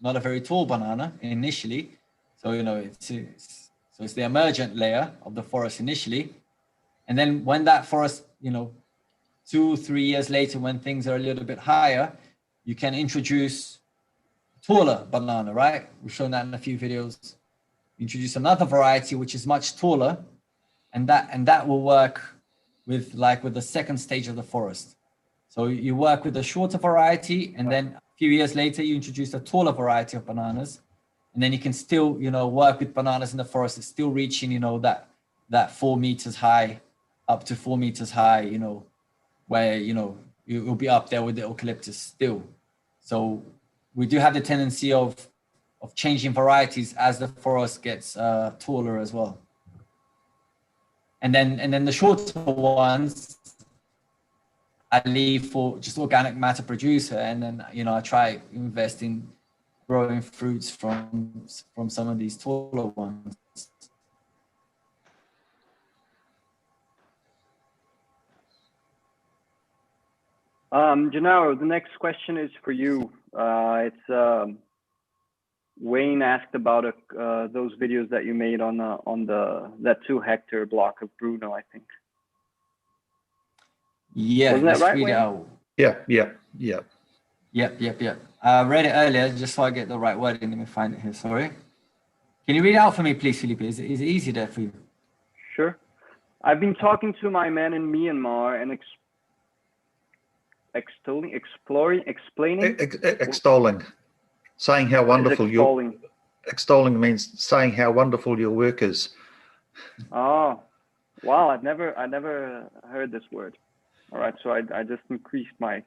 not a very tall banana initially. So, you know, it's the emergent layer of the forest initially. And then when that forest, you know, 2-3 years later, when things are a little bit higher, you can introduce taller banana, right? We've shown that in a few videos. Introduce another variety, which is much taller, and that will work with the second stage of the forest. So you work with a shorter variety, and then a few years later, you introduce a taller variety of bananas, and then you can still, you know, work with bananas in the forest. It's still reaching, you know, that 4 meters high, up to 4 meters high, you know, where, you know, you'll be up there with the eucalyptus still. So we do have the tendency of changing varieties as the forest gets taller as well. And then the shorter ones I leave for just organic matter producer, and then, you know, I try invest in growing fruits from some of these taller ones. Gennaro, the next question is for you. It's Wayne asked about those videos that you made on that 2-hectare block of Bruno, I think. Yeah, wasn't that right, read Wayne? it out. Yeah. Yep. I read it earlier just so I get the right wording. Let me find it here. Sorry. Can you read it out for me, please, Felipe? Is it easy there for you? Sure. I've been talking to my man in Myanmar and Extolling, saying how wonderful extolling means saying how wonderful your work is. Oh, wow! I never heard this word. All right, so I just increased my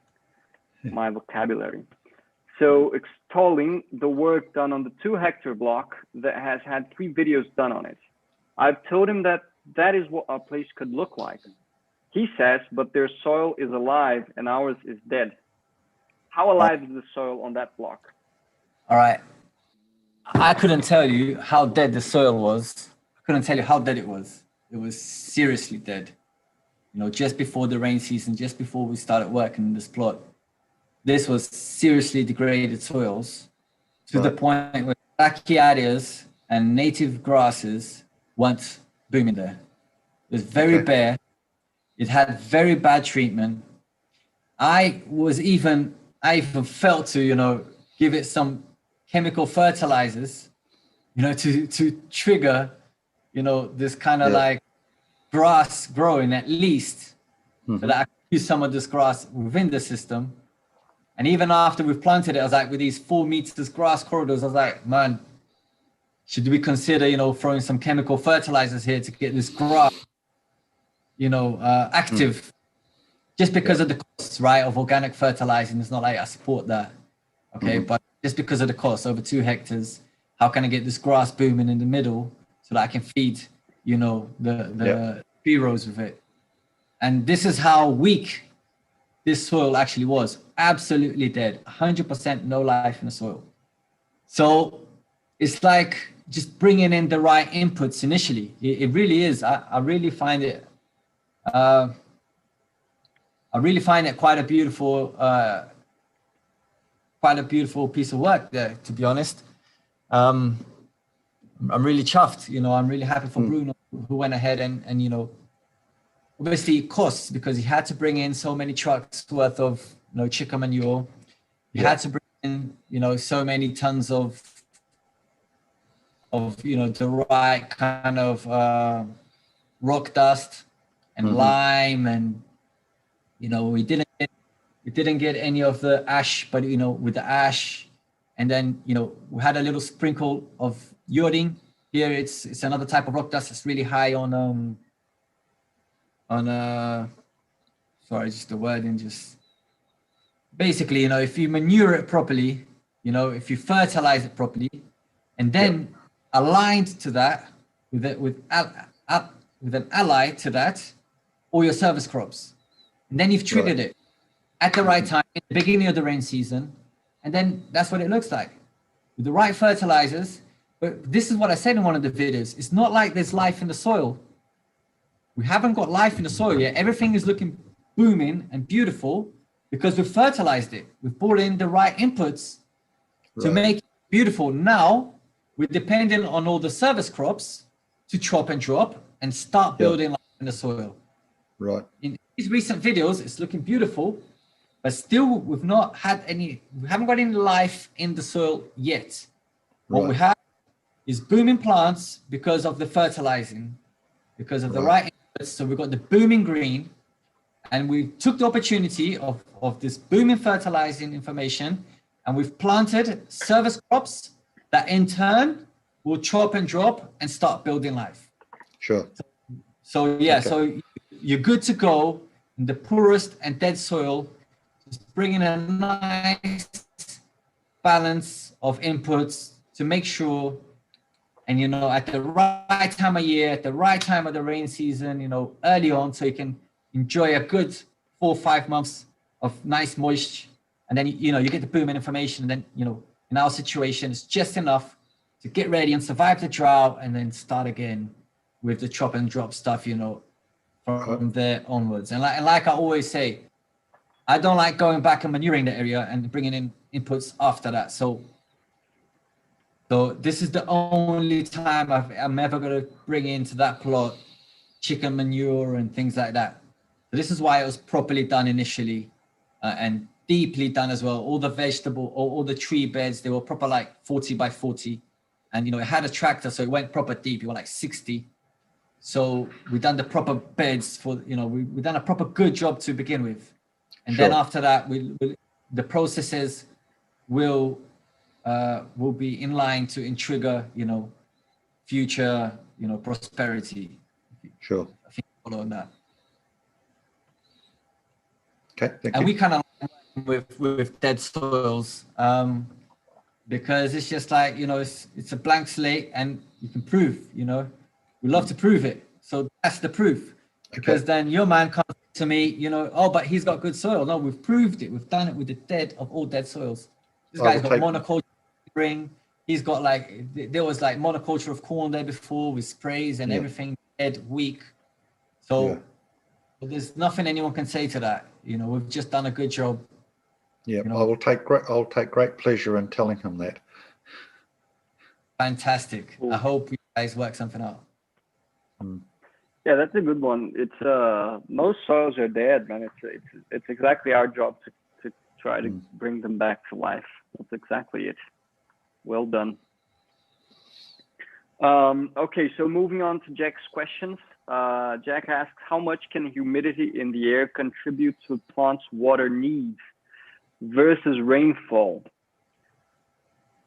vocabulary. So extolling the work done on the 2-hectare block that has had 3 videos done on it. I've told him that is what our place could look like. He says, but their soil is alive and ours is dead. How alive is the soil on that block? All right. I couldn't tell you how dead the soil was. I couldn't tell you how dead it was. It was seriously dead. You know, just before the rain season, just before we started working in this plot, this was seriously degraded soils to the point where brachyadias and native grasses weren't booming there. It was very bare. It had very bad treatment. I even felt to, you know, give it some chemical fertilizers, you know, to trigger, you know, this kind of like grass growing at least, so that I could use some of this grass within the system. And even after we've planted it, I was like, with these 4 meters grass corridors, I was like, man, should we consider, you know, throwing some chemical fertilizers here to get this grass, you know, active? Just because of the costs, right, of organic fertilizing. It's not like I support that, okay? But just because of the cost, over 2 hectares, how can I get this grass booming in the middle so that I can feed, you know, the tree rows with it? And this is how weak this soil actually was. Absolutely dead, 100% no life in the soil. So it's like just bringing in the right inputs initially. It really is. I really find it. I really find it quite a beautiful piece of work there, to be honest. I'm really chuffed, you know. I'm really happy for Bruno, who went ahead and you know, obviously it costs because he had to bring in so many trucks worth of, you know, chicken manure. He had to bring in, you know, so many tons of you know, the right kind of rock dust and lime, and you know, we didn't get any of the ash, but you know, with the ash, and then you know, we had a little sprinkle of iodine. Here it's another type of rock dust. It's really high on sorry, just the word, and just basically, you know, if you manure it properly, you know, if you fertilize it properly, and then aligned to that with an ally to that, all your service crops, and then you've triggered it at the right time, in the beginning of the rain season, and then that's what it looks like with the right fertilizers. But this is what I said in one of the videos. It's not like there's life in the soil. We haven't got life in the soil yet. Everything is looking booming and beautiful because we've fertilized it. We've brought in the right inputs to make it beautiful. Now we're dependent on all the service crops to chop and drop and start building life in the soil. Right. In these recent videos, it's looking beautiful, but still we haven't got any life in the soil yet. What we have is booming plants because of the fertilizing, because of the right inputs. So we've got the booming green, and we took the opportunity of this booming fertilizing information, and we've planted service crops that in turn will chop and drop and start building life. Sure. So so you're good to go in the poorest and dead soil, just bringing a nice balance of inputs to make sure, and you know, at the right time of year, at the right time of the rain season, you know, early on, so you can enjoy a good 4 or 5 months of nice moisture, and then you know, you get the booming information, and then you know, in our situation, it's just enough to get ready and survive the drought, and then start again with the chop and drop stuff, you know, from there onwards. And like I always say, I don't like going back and manuring the area and bringing in inputs after that. So this is the only time I'm ever going to bring into that plot chicken manure and things like that. So this is why it was properly done initially, and deeply done as well. All the vegetable, all the tree beds, they were proper like 40 by 40. And, you know, it had a tractor, so it went proper deep. It was like 60. So we done the proper beds for, you know, we done a proper good job to begin with. And then after that, the processes will be in line to trigger, you know, future, you know, prosperity. Sure. I think follow on that. Okay, thank you. And we kind of with dead soils, because it's just like, you know, it's a blank slate, and you can prove, you know, we love to prove it. So that's the proof, because then your man comes to me, you know, oh, but he's got good soil. No, we've proved it. We've done it with the dead of all dead soils. This guy's got monoculture spring. He's got like, there was like monoculture of corn there before with sprays and everything dead, weak. So there's nothing anyone can say to that. You know, we've just done a good job. Yeah, you know. I'll take great pleasure in telling him that. Fantastic. Cool. I hope you guys work something out. Yeah, that's a good one. It's most soils are dead, man. It's exactly our job to try to bring them back to life. That's exactly it. Well done. Okay, so moving on to Jack's questions. Jack asks, how much can humidity in the air contribute to plants' water needs? versus rainfall?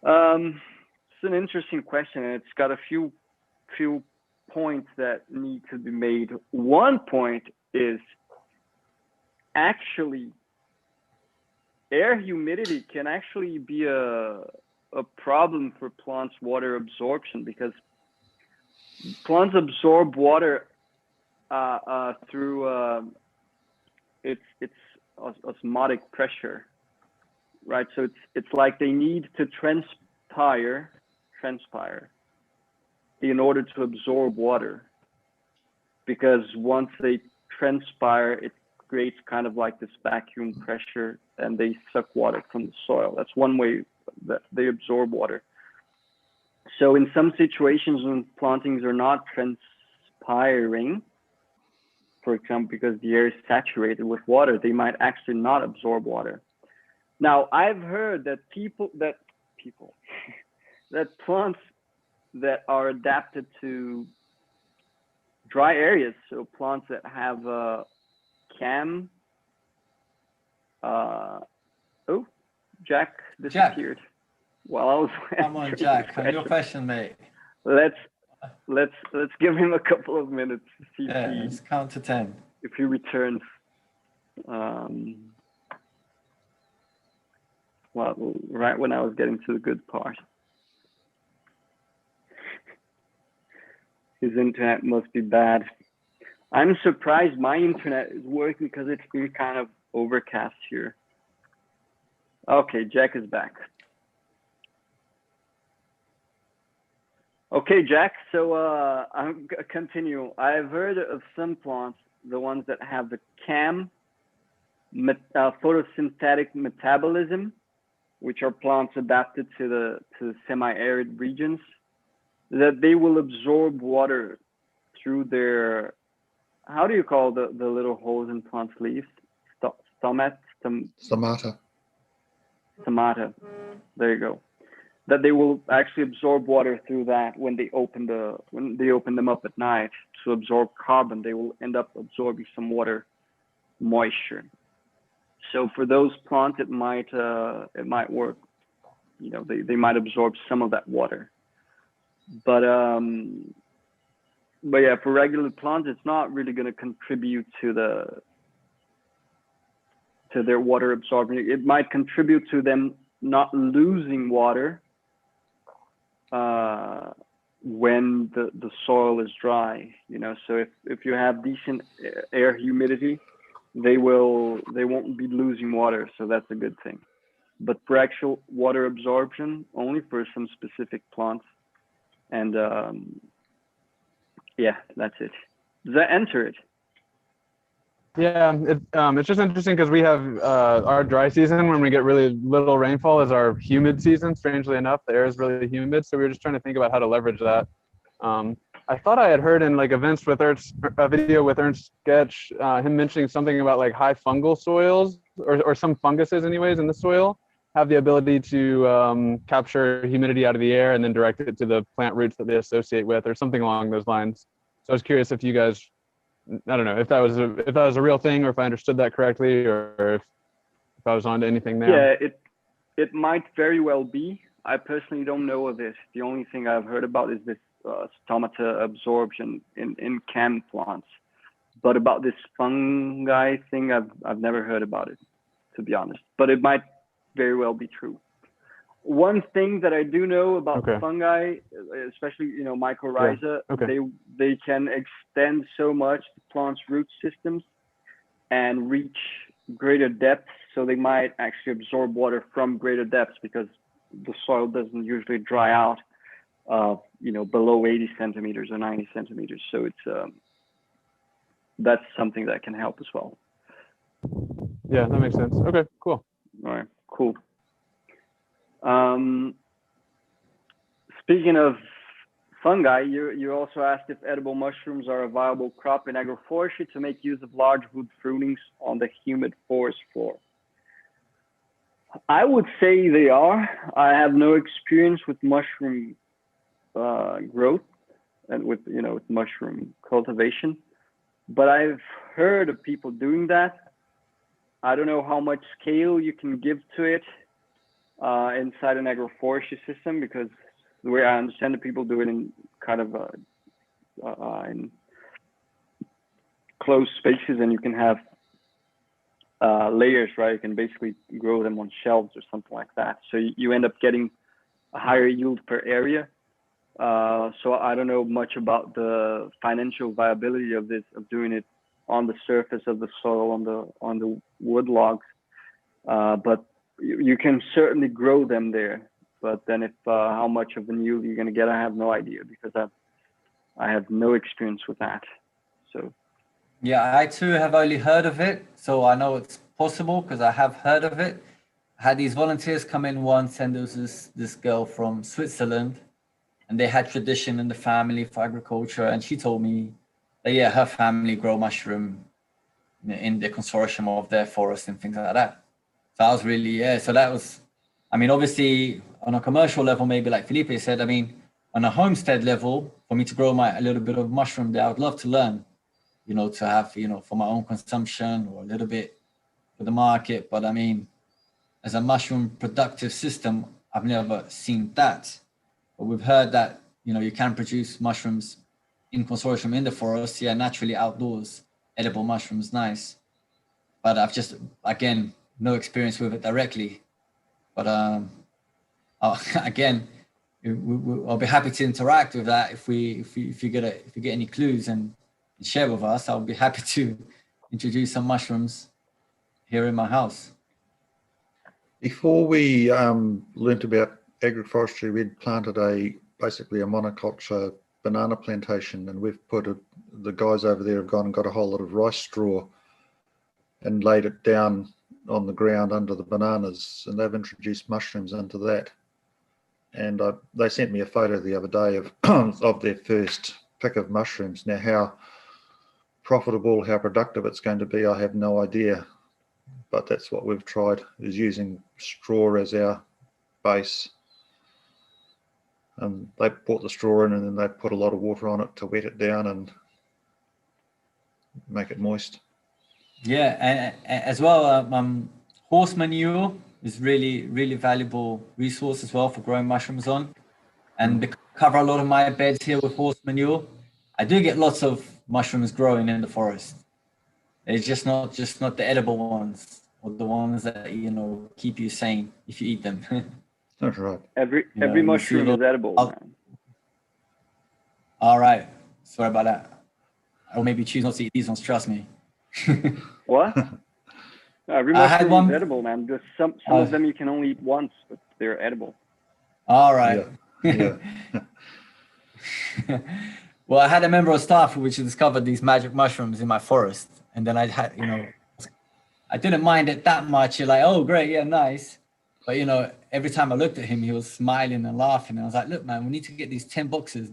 It's an interesting question, and it's got a few points that need to be made. One point is actually air humidity can actually be a problem for plants' water absorption, because plants absorb water through its osmotic pressure, right? So it's like they need to transpire in order to absorb water, because once they transpire, it creates kind of like this vacuum pressure, and they suck water from the soil. That's one way that they absorb water. So in some situations when plantings are not transpiring, for example, because the air is saturated with water, they might actually not absorb water. Now, I've heard that that plants that are adapted to dry areas, so plants that have cam. Oh, Jack disappeared. While I was Come on, Jack. Your question, mate. Let's give him a couple of minutes to see let's count to 10. If he returns. Well, right when I was getting to the good part. His internet must be bad. I'm surprised my internet is working because it's been kind of overcast here. Okay, Jack is back. Okay, Jack, so I'm gonna continue. I've heard of some plants, the ones that have the CAM, photosynthetic metabolism, which are plants adapted to the semi-arid regions, that they will absorb water through their, how do you call the little holes in plants' leaves? Stomata. There you go. That they will actually absorb water through that when they open them up at night to absorb carbon. They will end up absorbing some water moisture. So for those plants, it might work. You know, they might absorb some of that water. But yeah, for regular plants, it's not really going to contribute to their water absorption. It might contribute to them not losing water when the soil is dry. You know, so if you have decent air humidity, they won't be losing water, so that's a good thing. But for actual water absorption, only for some specific plants. And yeah, that's it. Does that answer it? Yeah, it's just interesting because we have our dry season when we get really little rainfall is our humid season. Strangely enough, the air is really humid, so we were just trying to think about how to leverage that. I thought I had heard in like events with a video with Ernst Sketch, him mentioning something about like high fungal soils or some funguses anyways in the soil have the ability to capture humidity out of the air and then direct it to the plant roots that they associate with, or something along those lines. So I was curious if you guys, I don't know if that was a real thing, or if I understood that correctly, or if I was onto anything there. Yeah, it might very well be. I personally don't know of this. The only thing I've heard about is this stomata absorption in cam plants. But about this fungi thing, I've never heard about it, to be honest. But it might very well be true. One thing that I do know about fungi, especially mycorrhiza, they can extend so much the plant's root systems and reach greater depths. So they might actually absorb water from greater depths because the soil doesn't usually dry out, below 80 centimeters or 90 centimeters. So it's that's something that can help as well. Yeah, that makes sense. Okay, cool. All right, cool. Speaking of fungi, you also asked if edible mushrooms are a viable crop in agroforestry to make use of large wood prunings on the humid forest floor. I would say they are. I have no experience with mushroom growth and with mushroom cultivation, but I've heard of people doing that. I don't know how much scale you can give to it inside an agroforestry system, because the way I understand it, people do it in kind of in closed spaces, and you can have layers, right? You can basically grow them on shelves or something like that. So you end up getting a higher yield per area. So I don't know much about the financial viability of this, of doing it on the surface of the soil, on the wood logs. But you can certainly grow them there. But then if how much of the yield you're going to get, I have no idea, because I have no experience with that. So Yeah, I too have only heard of it, so I know it's possible because I have heard of it. I had these volunteers come in once, and there was this girl from Switzerland, and they had tradition in the family for agriculture, and she told me that yeah, her family grow mushroom in the consortium of their forest and things like that. So I was really so that was, I mean, obviously on a commercial level, maybe like Felipe said, I mean, on a homestead level, for me to grow a little bit of mushroom there, I would love to learn, to have, for my own consumption or a little bit for the market. But I mean, as a mushroom productive system, I've never seen that. But we've heard that, you can produce mushrooms in consortium in the forest. Yeah, naturally outdoors, edible mushrooms, nice. But I've just, again, no experience with it directly. But again, I'll be happy to interact with that if you get any clues and share with us. I'll be happy to introduce some mushrooms here in my house. Before we learnt about agroforestry, we'd planted basically a monoculture banana plantation, and we've the guys over there have gone and got a whole lot of rice straw and laid it down on the ground under the bananas, and they've introduced mushrooms into that. And they sent me a photo the other day of of their first pick of mushrooms. Now, how profitable, how productive it's going to be, I have no idea. But that's what we've tried, is using straw as our base. And they brought the straw in, and then they put a lot of water on it to wet it down and make it moist. Yeah, and as well, horse manure is really, really valuable resource as well for growing mushrooms on. And cover a lot of my beds here with horse manure. I do get lots of mushrooms growing in the forest. It's just not the edible ones, or the ones that keep you sane if you eat them. That's right. Every mushroom is edible, man. All right, sorry about that. Or maybe choose not to eat these ones. Trust me. What? No, every mushroom is edible, man. Just some of them you can only eat once, but they're edible. All right. Yeah. Well, I had a member of staff which discovered these magic mushrooms in my forest, and then I had, I didn't mind it that much. You're like, oh, great, yeah, nice. But every time I looked at him, he was smiling and laughing, and I was like, look, man, we need to get these 10 boxes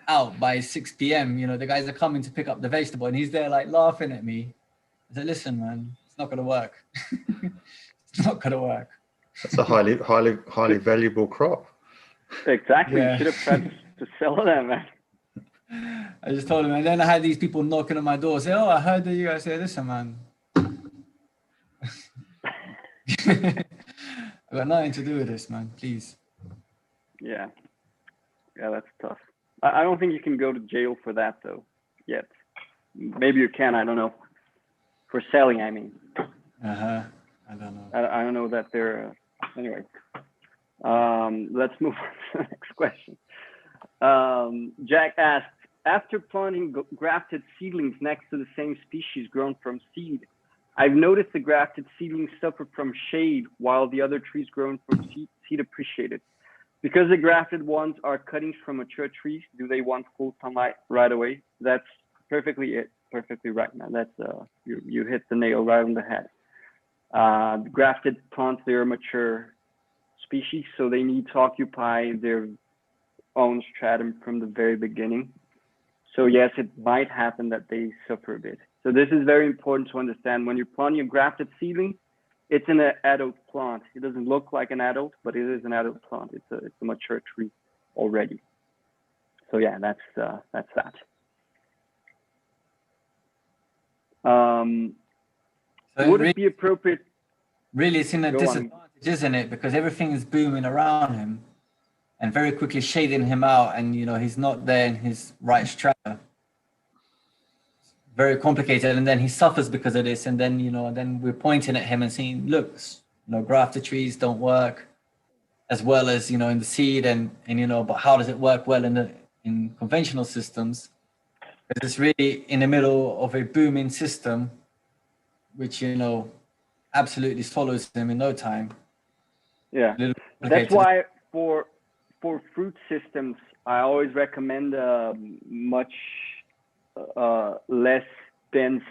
out by 6 p.m. The guys are coming to pick up the vegetable, and he's there like laughing at me. I said, listen, man, it's not gonna work. It's not gonna work. That's a highly valuable crop. Exactly. Yeah. You should have tried to sell that, man. I just told him, and then I had these people knocking on my door, say, oh, I heard that you guys say, listen, man. I got nothing to do with this, man, please. Yeah, that's tough. I don't think you can go to jail for that, though, yet. Maybe you can, I don't know. For selling, I mean. I don't know. I don't know that they're... Anyway, let's move on to the next question. Jack asked, after planting grafted seedlings next to the same species grown from seed, I've noticed the grafted seedlings suffer from shade while the other trees grown from seed appreciated. Because the grafted ones are cuttings from mature trees, do they want full sunlight right away? That's perfectly right, man. That's you hit the nail right on the head. Grafted plants, they're a mature species, so they need to occupy their own stratum from the very beginning. So yes, it might happen that they suffer a bit. So this is very important to understand. When you're planting a grafted seedling, it's an adult plant. It doesn't look like an adult, but it is an adult plant. It's a mature tree already. So yeah, that's that. So would it be appropriate? really, it's in a Go on. disadvantage, isn't it? Because everything is booming around him and very quickly shading him out, and he's not there in his right strata. Very complicated, and then he suffers because of this, and then then we're pointing at him and saying, look, grafted trees don't work as well as in the seed, and but how does it work well in conventional systems? Because it's really in the middle of a booming system, which absolutely swallows them in no time. Yeah, that's why for fruit systems, I always recommend much less dense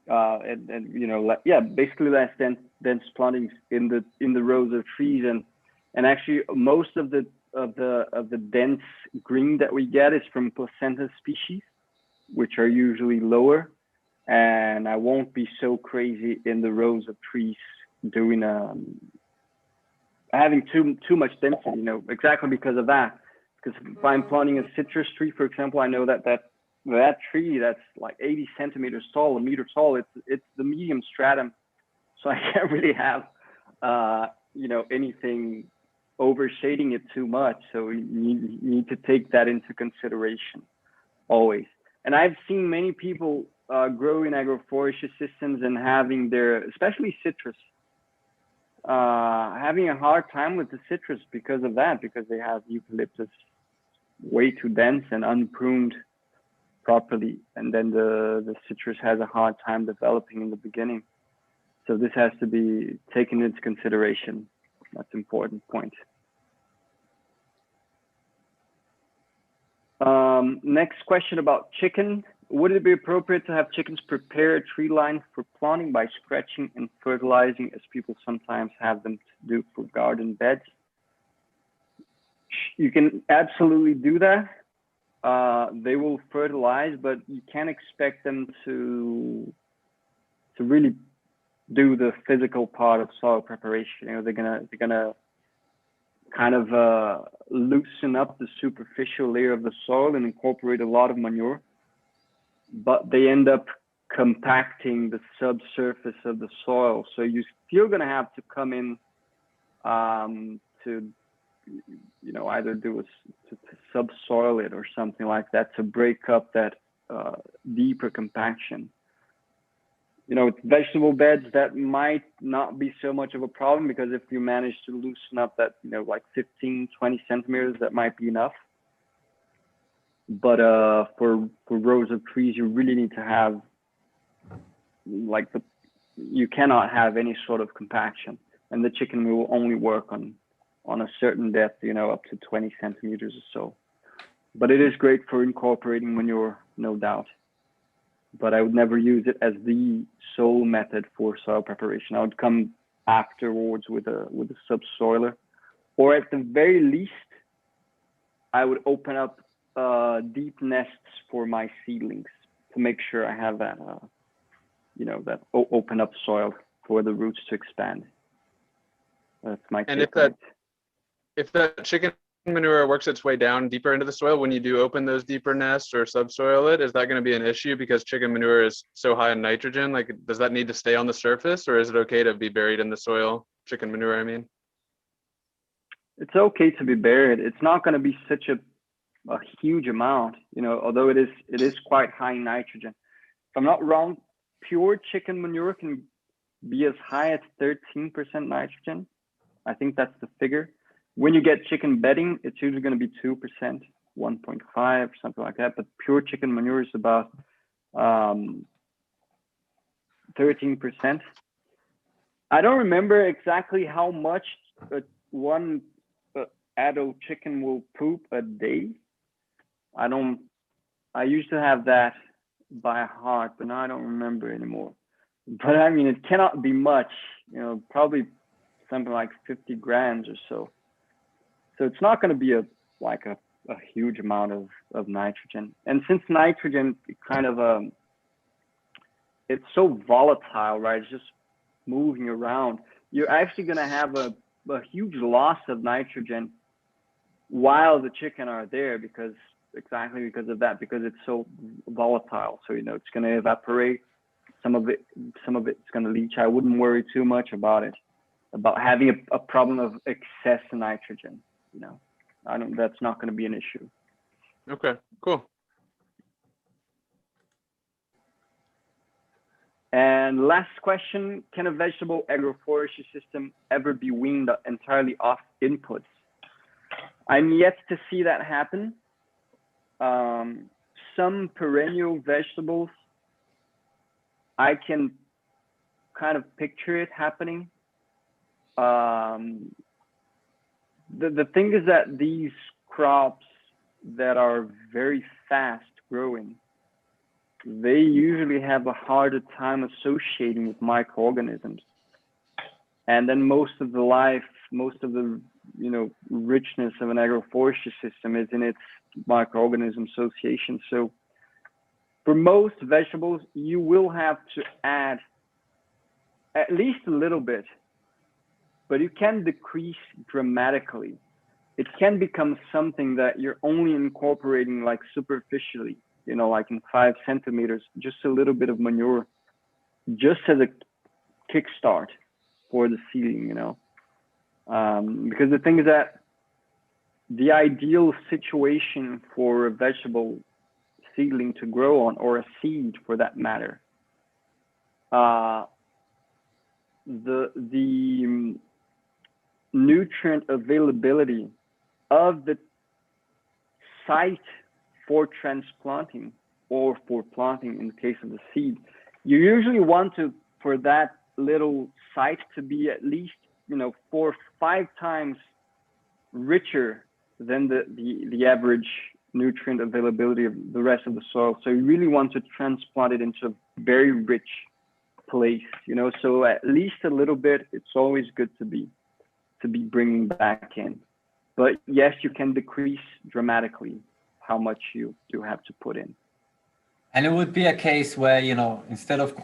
and basically less dense plantings in the rows of trees, and actually most of the dense green that we get is from placenta species, which are usually lower. And I won't be so crazy in the rows of trees doing having too much density, exactly because of that. Because if I'm planting a citrus tree, for example, I know that tree that's like 80 centimeters tall, a meter tall, it's the medium stratum, so I can't really have anything overshading it too much. So you need to take that into consideration always. And I've seen many people grow in agroforestry systems and having especially citrus, having a hard time with the citrus because of that, because they have eucalyptus way too dense and unpruned properly, and then the citrus has a hard time developing in the beginning. So this has to be taken into consideration. That's an important point. Next question about chicken. Would it be appropriate to have chickens prepare a tree line for planting by scratching and fertilizing, as people sometimes have them do for garden beds? You can absolutely do that. They will fertilize, but you can't expect them to really do the physical part of soil preparation. They're gonna kind of loosen up the superficial layer of the soil and incorporate a lot of manure, but they end up compacting the subsurface of the soil. So you're still gonna have to come in to either do to subsoil it or something like that to break up that deeper compaction. With vegetable beds, that might not be so much of a problem, because if you manage to loosen up that, like 15, 20 centimeters, that might be enough. But for rows of trees, you really need to have you cannot have any sort of compaction, and the chicken will only work on a certain depth, up to 20 centimeters or so. But it is great for incorporating manure, no doubt. But I would never use it as the sole method for soil preparation. I would come afterwards with a subsoiler, or at the very least, I would open up deep nests for my seedlings to make sure I have that, that open up soil for the roots to expand. That's my take. And if that chicken manure works its way down deeper into the soil, when you do open those deeper nests or subsoil it, is that going to be an issue because chicken manure is so high in nitrogen? Like, does that need to stay on the surface, or is it okay to be buried in the soil? Chicken manure, I mean. It's okay to be buried. It's not going to be such a huge amount, although it is quite high in nitrogen. If I'm not wrong, pure chicken manure can be as high as 13% nitrogen. I think that's the figure. When you get chicken bedding, it's usually going to be 2%, 1.5, something like that. But pure chicken manure is about 13%. I don't remember exactly how much one adult chicken will poop a day. I used to have that by heart, but now I don't remember anymore. But I mean, it cannot be much, probably something like 50 grams or so. So it's not going to be a huge amount of nitrogen. And since nitrogen kind of it's so volatile, right? It's just moving around. You're actually going to have a huge loss of nitrogen while the chicken are there, because of that, because it's so volatile. So it's going to evaporate some of it's going to leach. I wouldn't worry too much about it, about having a problem of excess nitrogen. You know, that's not going to be an issue. Okay, cool. And last question, can a vegetable agroforestry system ever be weaned entirely off inputs? I'm yet to see that happen. Some perennial vegetables, I can kind of picture it happening. The thing is that these crops that are very fast growing, they usually have a harder time associating with microorganisms. And then most of the richness of an agroforestry system is in its microorganism association. So for most vegetables, you will have to add at least a little bit, but you can decrease dramatically. It can become something that you're only incorporating like superficially, you know, like in 5 centimeters, just a little bit of manure, just as a kickstart for the seedling, you know. Because the thing is that the ideal situation for a vegetable seedling to grow on, or a seed for that matter, the nutrient availability of the site for transplanting or for planting in the case of the seed, you usually want to, for that little site to be at least, you know, 4 or 5 times richer than the average nutrient availability of the rest of the soil. So you really want to transplant it into a very rich place, you know, so at least a little bit, it's always good to be bringing back in. But yes, you can decrease dramatically how much you have to put in. And it would be a case where, you know, instead of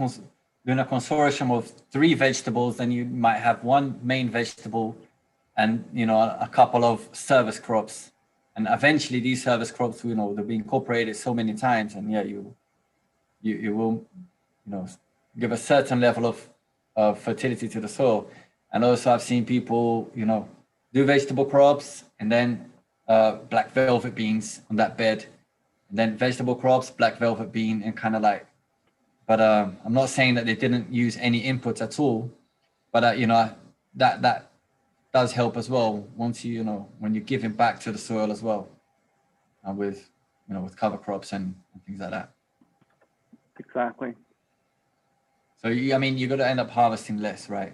doing a consortium of 3 vegetables, then you might have 1 main vegetable and, you know, a couple of service crops. And eventually these service crops, you know, they'll be incorporated so many times, and yeah, you will, you know, give a certain level of fertility to the soil. And also I've seen people, you know, do vegetable crops and then black velvet beans on that bed, and then vegetable crops, black velvet bean, and kind of like, but I'm not saying that they didn't use any inputs at all, but you know, that does help as well once you know, when you're giving back to the soil as well, with, you know, with cover crops and things like that. Exactly. So I mean, you're going to end up harvesting less, right?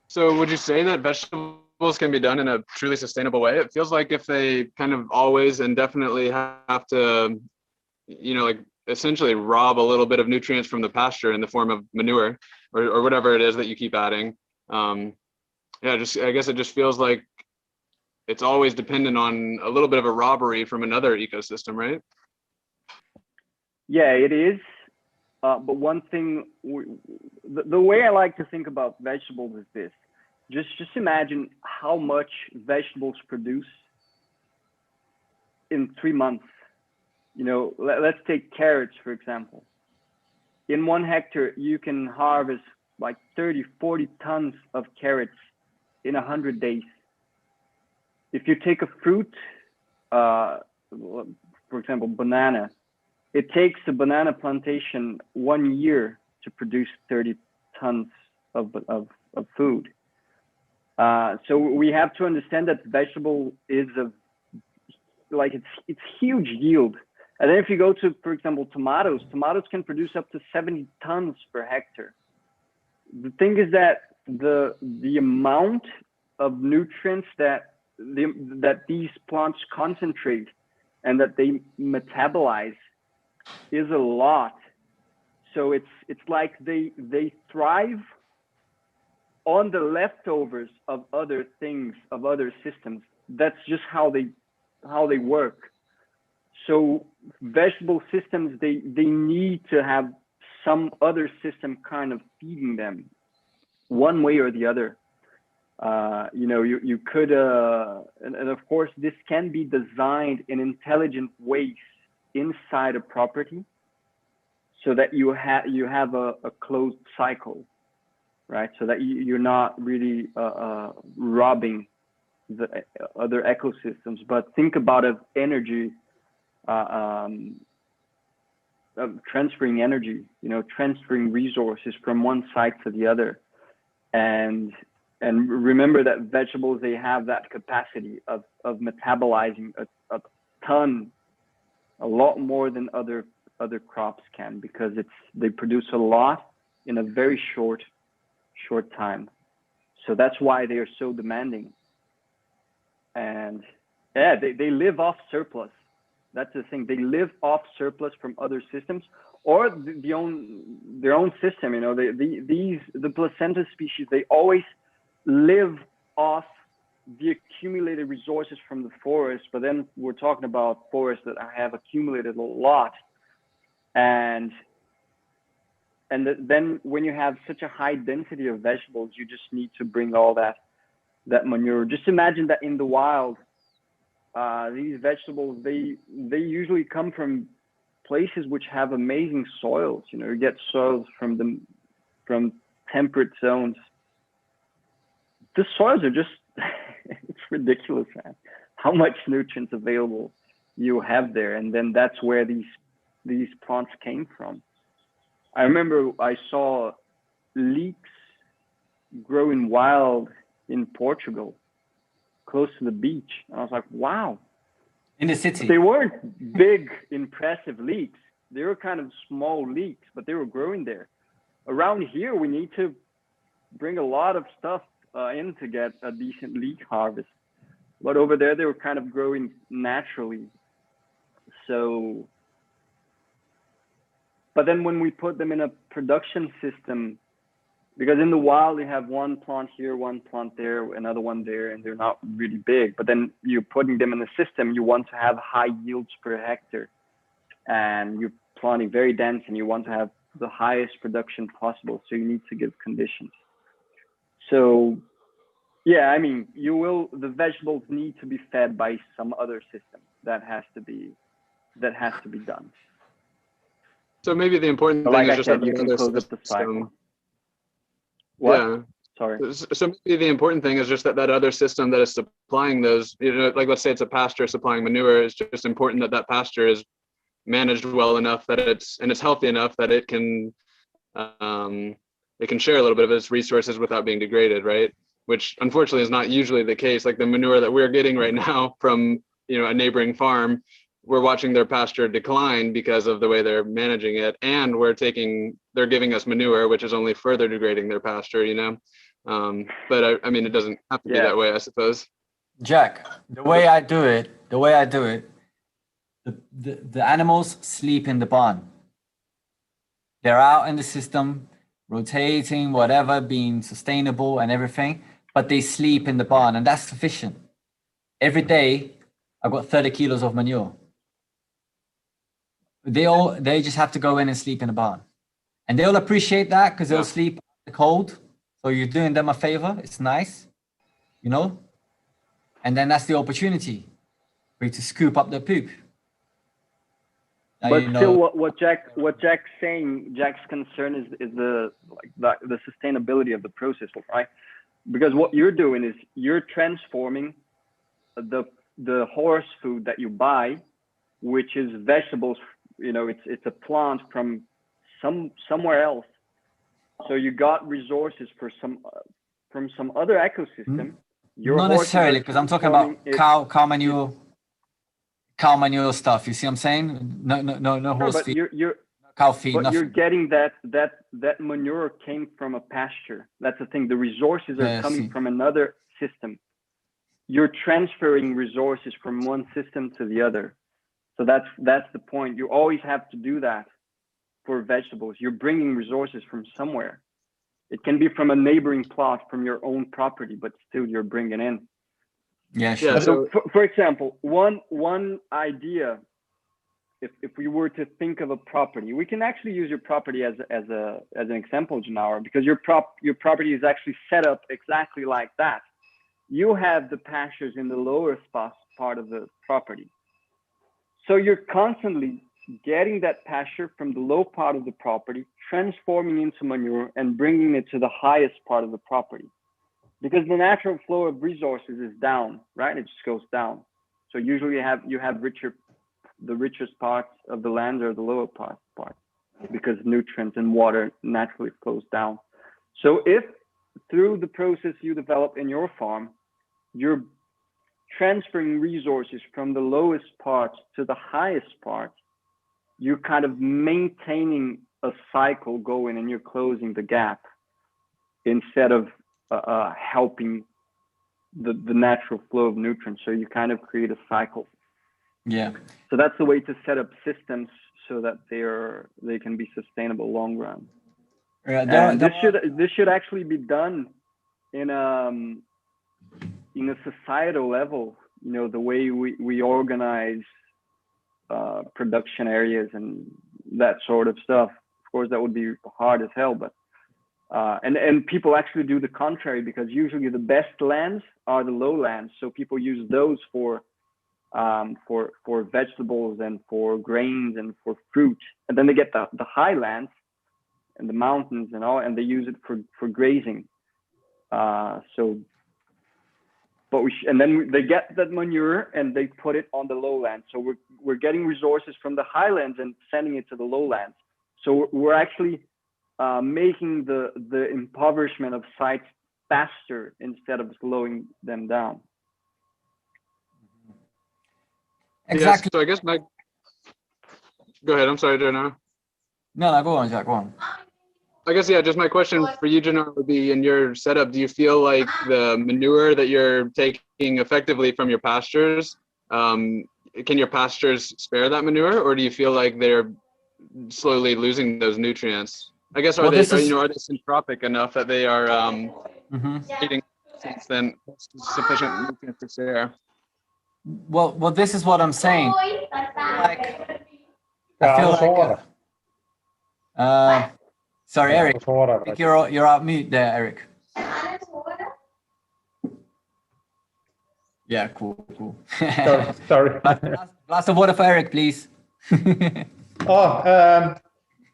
So would you say that vegetables can be done in a truly sustainable way? It feels like if they kind of always and definitely have to, you know, like essentially rob a little bit of nutrients from the pasture in the form of manure or whatever it is that you keep adding. Yeah, I guess it just feels like it's always dependent on a little bit of a robbery from another ecosystem, right? Yeah, it is. But one thing, the way I like to think about vegetables is this. Just imagine how much vegetables produce in 3 months. You know, let's take carrots, for example. In 1 hectare, you can harvest like 30, 40 tons of carrots in 100 days. If you take a fruit, for example, banana, it takes a banana plantation 1 year to produce 30 tons of food. So we have to understand that vegetable is it's huge yield. And then if you go to, for example, tomatoes can produce up to 70 tons per hectare. The thing is that the amount of nutrients that these plants concentrate and that they metabolize is a lot. So it's like they thrive on the leftovers of other things, of other systems. That's just how they work. So vegetable systems, they need to have some other system kind of feeding them one way or the other. You know, you could, and of course, this can be designed in intelligent ways inside a property. so that you have a closed cycle, right? So that you're not really robbing the other ecosystems. But think about it, energy, transferring energy, transferring resources from one site to the other. And remember that vegetables, they have that capacity of metabolizing a ton, a lot more than other crops can, because they produce a lot in a very short time. So that's why they are so demanding. And yeah, they live off surplus. That's the thing. They live off surplus from other systems or their own system. The placenta species, they always live off the accumulated resources from the forest. But then we're talking about forests that have accumulated a lot. And then when you have such a high density of vegetables, you just need to bring all that manure. Just imagine that in the wild, these vegetables, they usually come from places which have amazing soils. You get soils from temperate zones. The soils are just it's ridiculous, man, how much nutrients available you have there. And then that's where these plants came from. I remember I saw leeks growing wild in Portugal, close to the beach. I was like, wow. In the city. But they weren't big, impressive leeks. They were kind of small leeks, but they were growing there. Around here, we need to bring a lot of stuff in to get a decent leek harvest. But over there, they were kind of growing naturally. So, but then when we put them in a production system, because in the wild, you have one plant here, one plant there, another one there, and they're not really big. But then you're putting them in the system, you want to have high yields per hectare. And you're planting very dense, and you want to have the highest production possible. So you need to give conditions. So, yeah, I mean, the vegetables need to be fed by some other system. That has to be done. So maybe the important But thing like is I just said, you can close up the cycle. What? Yeah. Sorry. So maybe the important thing is just that other system that is supplying those, like let's say it's a pasture supplying manure, it's just important that pasture is managed well enough that it's healthy enough that it can share a little bit of its resources without being degraded, right? Which unfortunately is not usually the case. Like the manure that we're getting right now from a neighboring farm, we're watching their pasture decline because of the way they're managing it, and they're giving us manure, which is only further degrading their pasture, But I mean, it doesn't have to be that way, I suppose. Jack, the way I do it, the animals sleep in the barn. They're out in the system, rotating, whatever, being sustainable and everything, but they sleep in the barn, and that's sufficient. Every day, I've got 30 kilos of manure. They just have to go in and sleep in the barn, and they'll appreciate that because they'll sleep in the cold. So you're doing them a favor. It's nice, and then that's the opportunity for you to scoop up the poop. But still, what Jack's saying, Jack's concern is the sustainability of the process, right? Because what you're doing is you're transforming the horse food that you buy, which is vegetables. It's a plant from somewhere else. So you got resources from some other ecosystem. Not necessarily, because I'm talking about cow manure. Cow manure stuff. You see what I'm saying? No horse feed. Cow feed. But nothing. you're getting that manure came from a pasture. That's the thing. The resources are coming from another system. You're transferring resources from one system to the other. So that's the point. You always have to do that for vegetables. You're bringing resources from somewhere. It can be from a neighboring plot, from your own property, but still you're bringing in. Yeah, sure. Yeah, so for example, one idea, if we were to think of a property, we can actually use your property as an example, Genauer, because your property is actually set up exactly like that. You have the pastures in the lower part of the property. So you're constantly getting that pasture from the low part of the property, transforming into manure, and bringing it to the highest part of the property. Because the natural flow of resources is down, right? It just goes down. So usually you have the richest parts of the land are the lower parts, because nutrients and water naturally flows down. So if through the process you develop in your farm, you're transferring resources from the lowest parts to the highest part, you're kind of maintaining a cycle going and you're closing the gap instead of helping the natural flow of nutrients. So you kind of create a cycle. Yeah. So that's the way to set up systems so that they can be sustainable long run. Yeah, This should actually be done in a societal level. You know, the way we organize production areas and that sort of stuff. Of course, that would be hard as hell, but and people actually do the contrary, because usually the best lands are the lowlands. So people use those for vegetables and for grains and for fruit, and then they get the highlands and the mountains and all, and they use it for grazing. And then they get that manure and they put it on the lowlands. So we're getting resources from the highlands and sending it to the lowlands. So we're actually making the impoverishment of sites faster instead of slowing them down. exactly. Yes, so I guess go ahead. I'm sorry, Jenna. No, go on, Jack. Go on. I guess, yeah, just my question for you, Jenna, would be, in your setup, do you feel like the manure that you're taking effectively from your pastures, can your pastures spare that manure, or do you feel like they're slowly losing those nutrients? I guess, are they syntropic enough that they are eating then sufficient nutrients to share? Well, this is what I'm saying. Like, I feel like, sorry, Eric. I think you're out mute there, Eric. Yeah, cool. Sorry. Glass of water for Eric, please.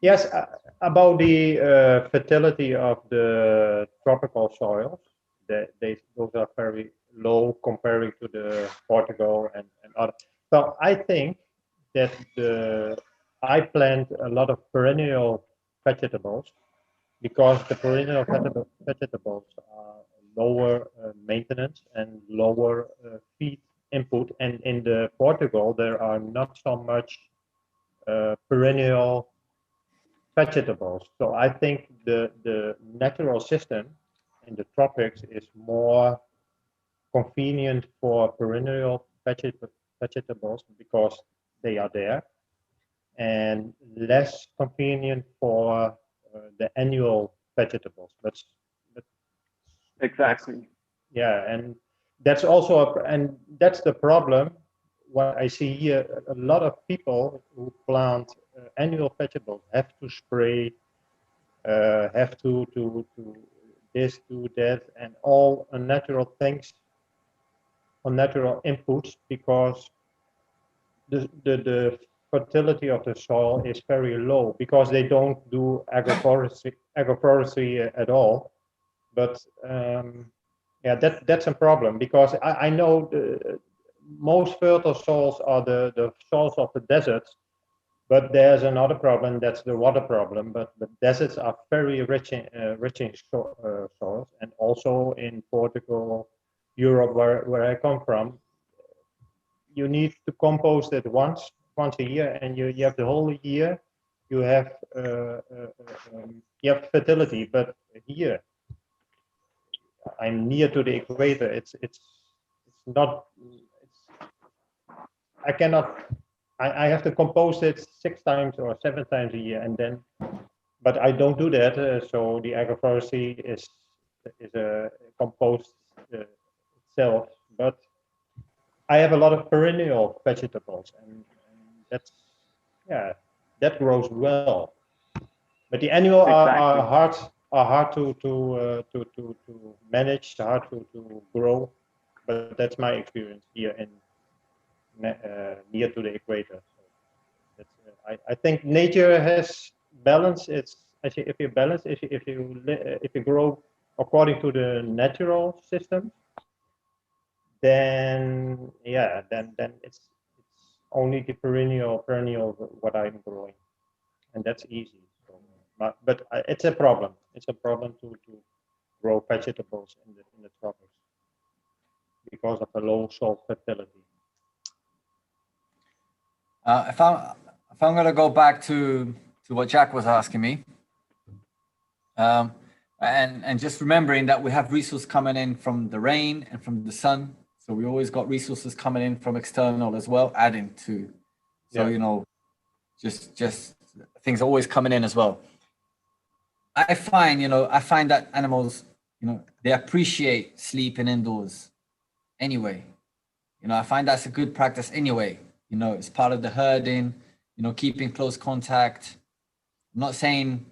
Yes, about the fertility of the tropical soils, those are very low comparing to the Portugal and other. So I think that I plant a lot of perennial vegetables, because the perennial vegetables are lower maintenance and lower feed input. And in the Portugal, there are not so much perennial vegetables. So I think the natural system in the tropics is more convenient for perennial vegetables because they are there, and less convenient for the annual vegetables. But Exactly. yeah, and that's also and that's the problem. What I see here, a lot of people who plant annual vegetables have to spray, have to this, do that, and all unnatural things, unnatural inputs, because the fertility of the soil is very low, because they don't do agroforestry at all. But yeah, that's a problem, because I know most fertile soils are the soils of the deserts, but there's another problem, that's the water problem. But the deserts are very rich in soils, and also in Portugal, Europe, where I come from, you need to compost it once a year, and you have the whole year you have fertility. But here I'm near to the equator. It's not. I cannot. I have to compost it 6 times or 7 times a year, and then. But I don't do that. So the agroforestry is a compost itself. But I have a lot of perennial vegetables, and that grows well. But the annual Exactly. are hard to manage, hard to grow. But that's my experience here in near to the equator. So I think nature has balance. It's actually if you balance, if you grow according to the natural system, then yeah, then it's only the perennial what I'm growing, and that's easy. So, but it's a problem. It's a problem to grow vegetables in the tropics because of the low soil fertility. If I'm gonna go back to what Jack was asking me, and just remembering that we have resources coming in from the rain and from the sun, so we always got resources coming in from external as well, adding to. So Yeah. you know, just things are always coming in as well. I find that animals, they appreciate sleeping indoors anyway. I find that's a good practice anyway. It's part of the herding, keeping close contact. I'm not saying,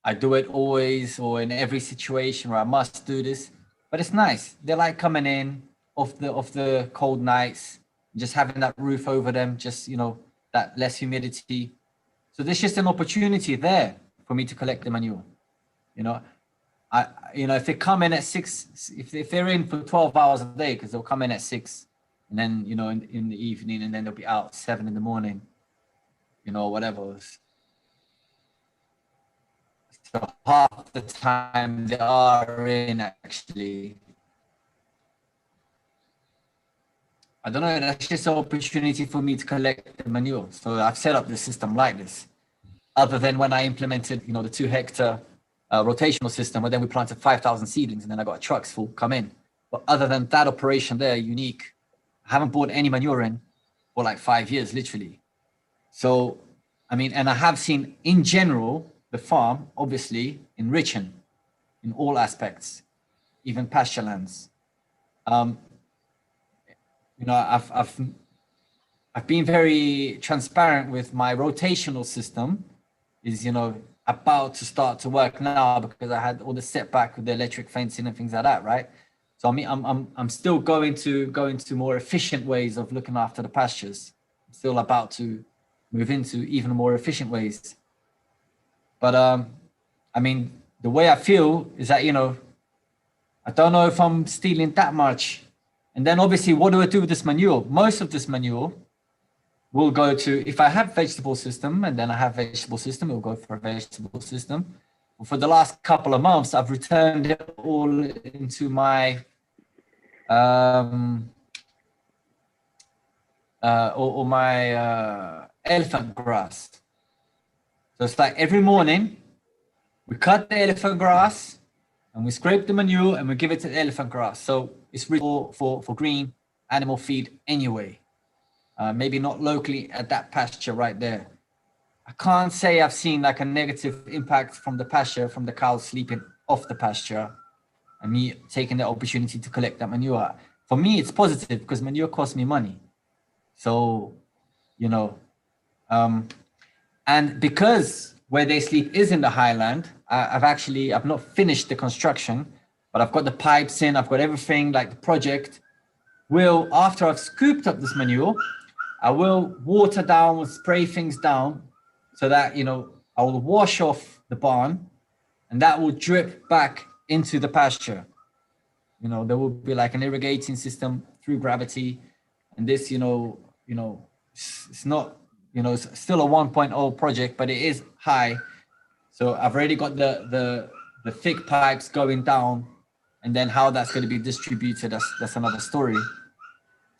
I do it always or in every situation where I must do this, but it's nice. They like coming in off the cold nights, just having that roof over them, just, that less humidity. So there's just an opportunity there for me to collect the manure. If they come in at 6, if they're in for 12 hours a day, because they'll come in at 6, and then in the evening, and then they'll be out 7 in the morning, whatever. So half the time they are in, actually. I don't know, that's just an opportunity for me to collect the manure. So I've set up the system like this, other than when I implemented, the 2-hectare rotational system, where then we planted 5,000 seedlings, and then I got trucks full come in. But other than that operation there, unique, I haven't bought any manure in for like 5 years, literally. So, and I have seen in general, the farm, obviously, enriching in all aspects, even pasture lands. I've been very transparent with my rotational system, is, about to start to work now, because I had all the setback with the electric fencing and things like that, right? So I'm still going to more efficient ways of looking after the pastures. I'm still about to move into even more efficient ways. But the way I feel is that, I don't know if I'm stealing that much. And then obviously, what do I do with this manure? Most of this manure will go to, if I have vegetable system, and then I have vegetable system, it'll go for a vegetable system. For the last couple of months, I've returned it all into my elephant grass. So it's like every morning we cut the elephant grass and we scrape the manure and we give it to the elephant grass. So it's really for green animal feed anyway. Maybe not locally at that pasture right there. I can't say I've seen like a negative impact from the pasture, from the cows sleeping off the pasture, and me taking the opportunity to collect that manure. For me, it's positive because manure costs me money. So, and because where they sleep is in the highland, I've not finished the construction, but I've got the pipes in, I've got everything, like the project will, after I've scooped up this manure, I will water down, spray things down so that, I will wash off the barn and that will drip back into the pasture. There will be like an irrigating system through gravity. And this, it's not, it's still a 1.0 project, but it is high. So I've already got the thick pipes going down, and then how that's going to be distributed, that's another story.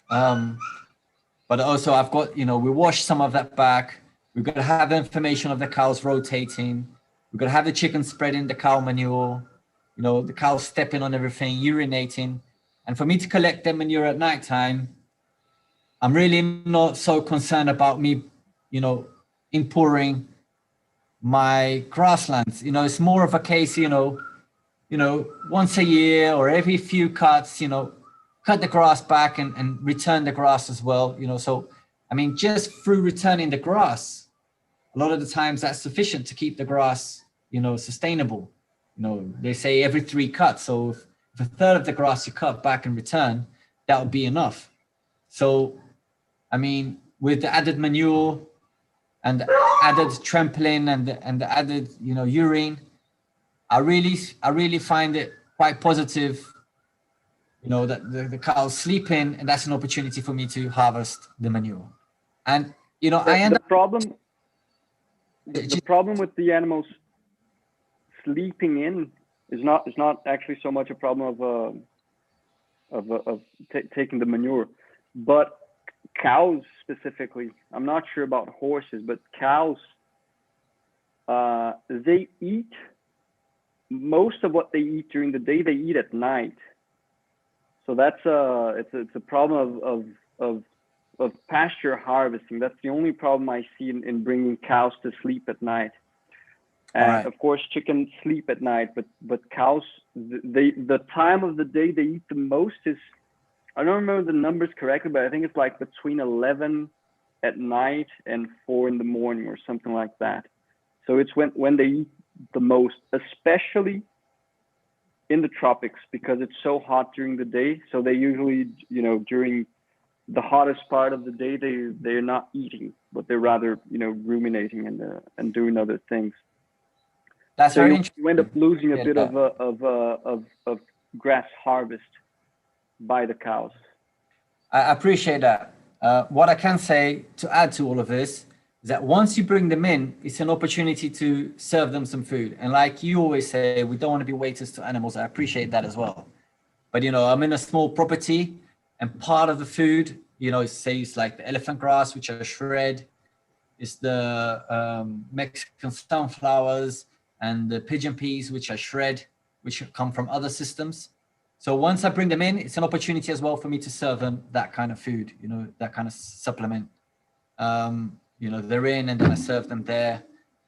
But also I've got, we wash some of that back. We've got to have the information of the cows rotating. We've got to have the chickens spreading the cow manure, the cows stepping on everything, urinating. And for me to collect the manure at nighttime, I'm really not so concerned about me, inpouring my grasslands. It's more of a case, once a year or every few cuts, cut the grass back and return the grass as well. So, just through returning the grass, a lot of the times that's sufficient to keep the grass, sustainable. They say every 3 cuts. So if a third of the grass you cut back and return, that would be enough. So, with the added manure and the added trampoline and the added, urine, I really find it quite positive, that the cows sleep in, and that's an opportunity for me to harvest the manure. And, I end the up... problem with the animals sleeping in is not actually so much a problem of taking the manure, but cows specifically. I'm not sure about horses, but cows, they eat most of what they eat during the day. They eat at night, so that's it's a problem of pasture harvesting. That's the only problem I see in bringing cows to sleep at night. And Right. of course, chickens sleep at night, but cows, the time of the day they eat the most is, I don't remember the numbers correctly, but I think it's like between 11 at night and 4 in the morning or something like that. So it's when they eat the most, especially in the tropics, because it's so hot during the day. So they usually, during the hottest part of the day, they're not eating, but they're rather, ruminating and doing other things. That's So very you interesting. end up losing a Yeah. bit of grass harvest by the cows. I appreciate that. What I can say to add to all of this is that once you bring them in, it's an opportunity to serve them some food. And like you always say, we don't want to be waiters to animals. I appreciate that as well. But, I'm in a small property, and part of the food, say it's like the elephant grass, which I shred, it's the Mexican sunflowers and the pigeon peas, which I shred, which come from other systems. So once I bring them in, it's an opportunity as well for me to serve them that kind of food, that kind of supplement. They're in, and then I serve them there.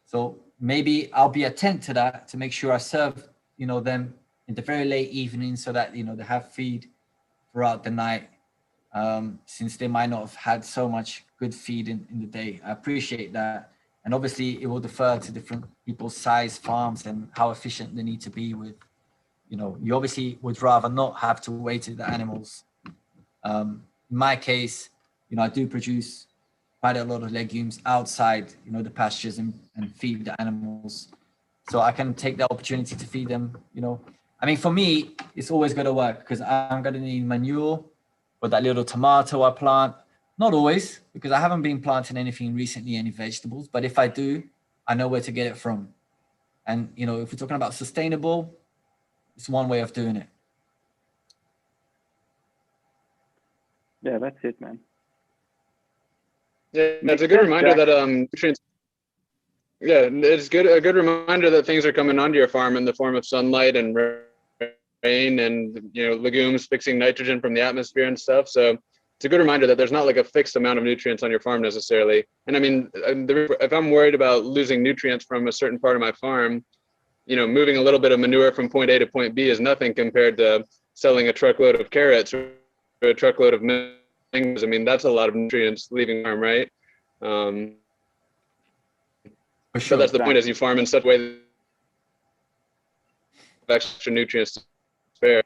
So maybe I'll be attent to that to make sure I serve, them in the very late evening, so that, they have feed throughout the night, since they might not have had so much good feed in the day. I appreciate that. And obviously it will defer to different people's size farms and how efficient they need to be with, you obviously would rather not have to wait to the animals. In my case, I do produce quite a lot of legumes outside, the pastures and feed the animals. So I can take the opportunity to feed them, I mean, for me, it's always going to work because I'm going to need manure for that little tomato I plant. Not always, because I haven't been planting anything recently, any vegetables. But if I do, I know where to get it from. And, if we're talking about sustainable, it's one way of doing it. Yeah, that's it, man. Yeah, it's a good reminder that nutrients. Yeah, it's a good reminder that things are coming onto your farm in the form of sunlight and rain and legumes fixing nitrogen from the atmosphere and stuff. So it's a good reminder that there's not like a fixed amount of nutrients on your farm necessarily. And I mean, if I'm worried about losing nutrients from a certain part of my farm, moving a little bit of manure from point A to point B is nothing compared to selling a truckload of carrots or a truckload of mangoes. I mean, that's a lot of nutrients leaving farm, right? For So sure. that's the point, as you farm in such a way that extra nutrients to spare.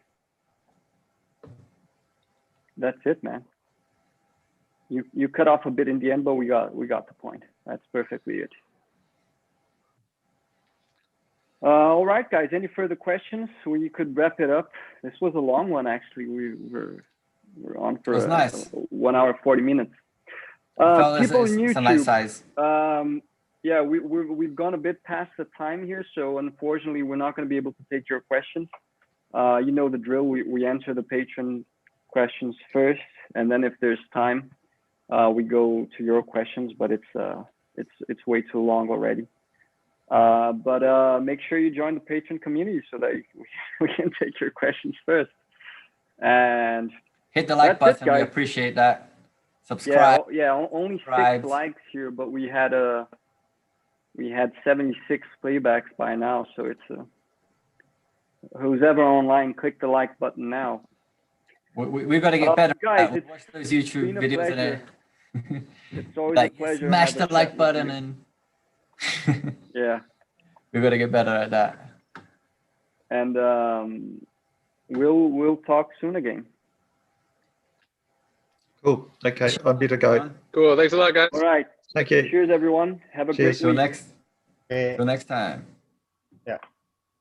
That's it, man. You cut off a bit in the end, but we got the point. That's perfectly it. All right, guys. Any further questions? We could wrap it up. This was a long one, actually. We're on for nice. 1 hour 40 minutes. People in YouTube. It's a nice size. Yeah, we've gone a bit past the time here, so unfortunately, we're not going to be able to take your questions. You know the drill. We answer the patron questions first, and then if there's time, we go to your questions. But it's way too long already. But make sure you join the patron community so that we can take your questions first. And hit the like button. We appreciate that. Subscribe. Yeah, only 6 likes here, but we had 76 playbacks by now, so it's who's ever online, click the like button now. We've got to get better. Guys, we'll watch those YouTube videos and it's always a pleasure. Smash the like button and yeah, we've got to get better at that. And we'll talk soon again. Cool. Okay, I better go. Cool. Thanks a lot, guys. All right. Thank you. Cheers, everyone. Have a Cheers. great week. Till next time.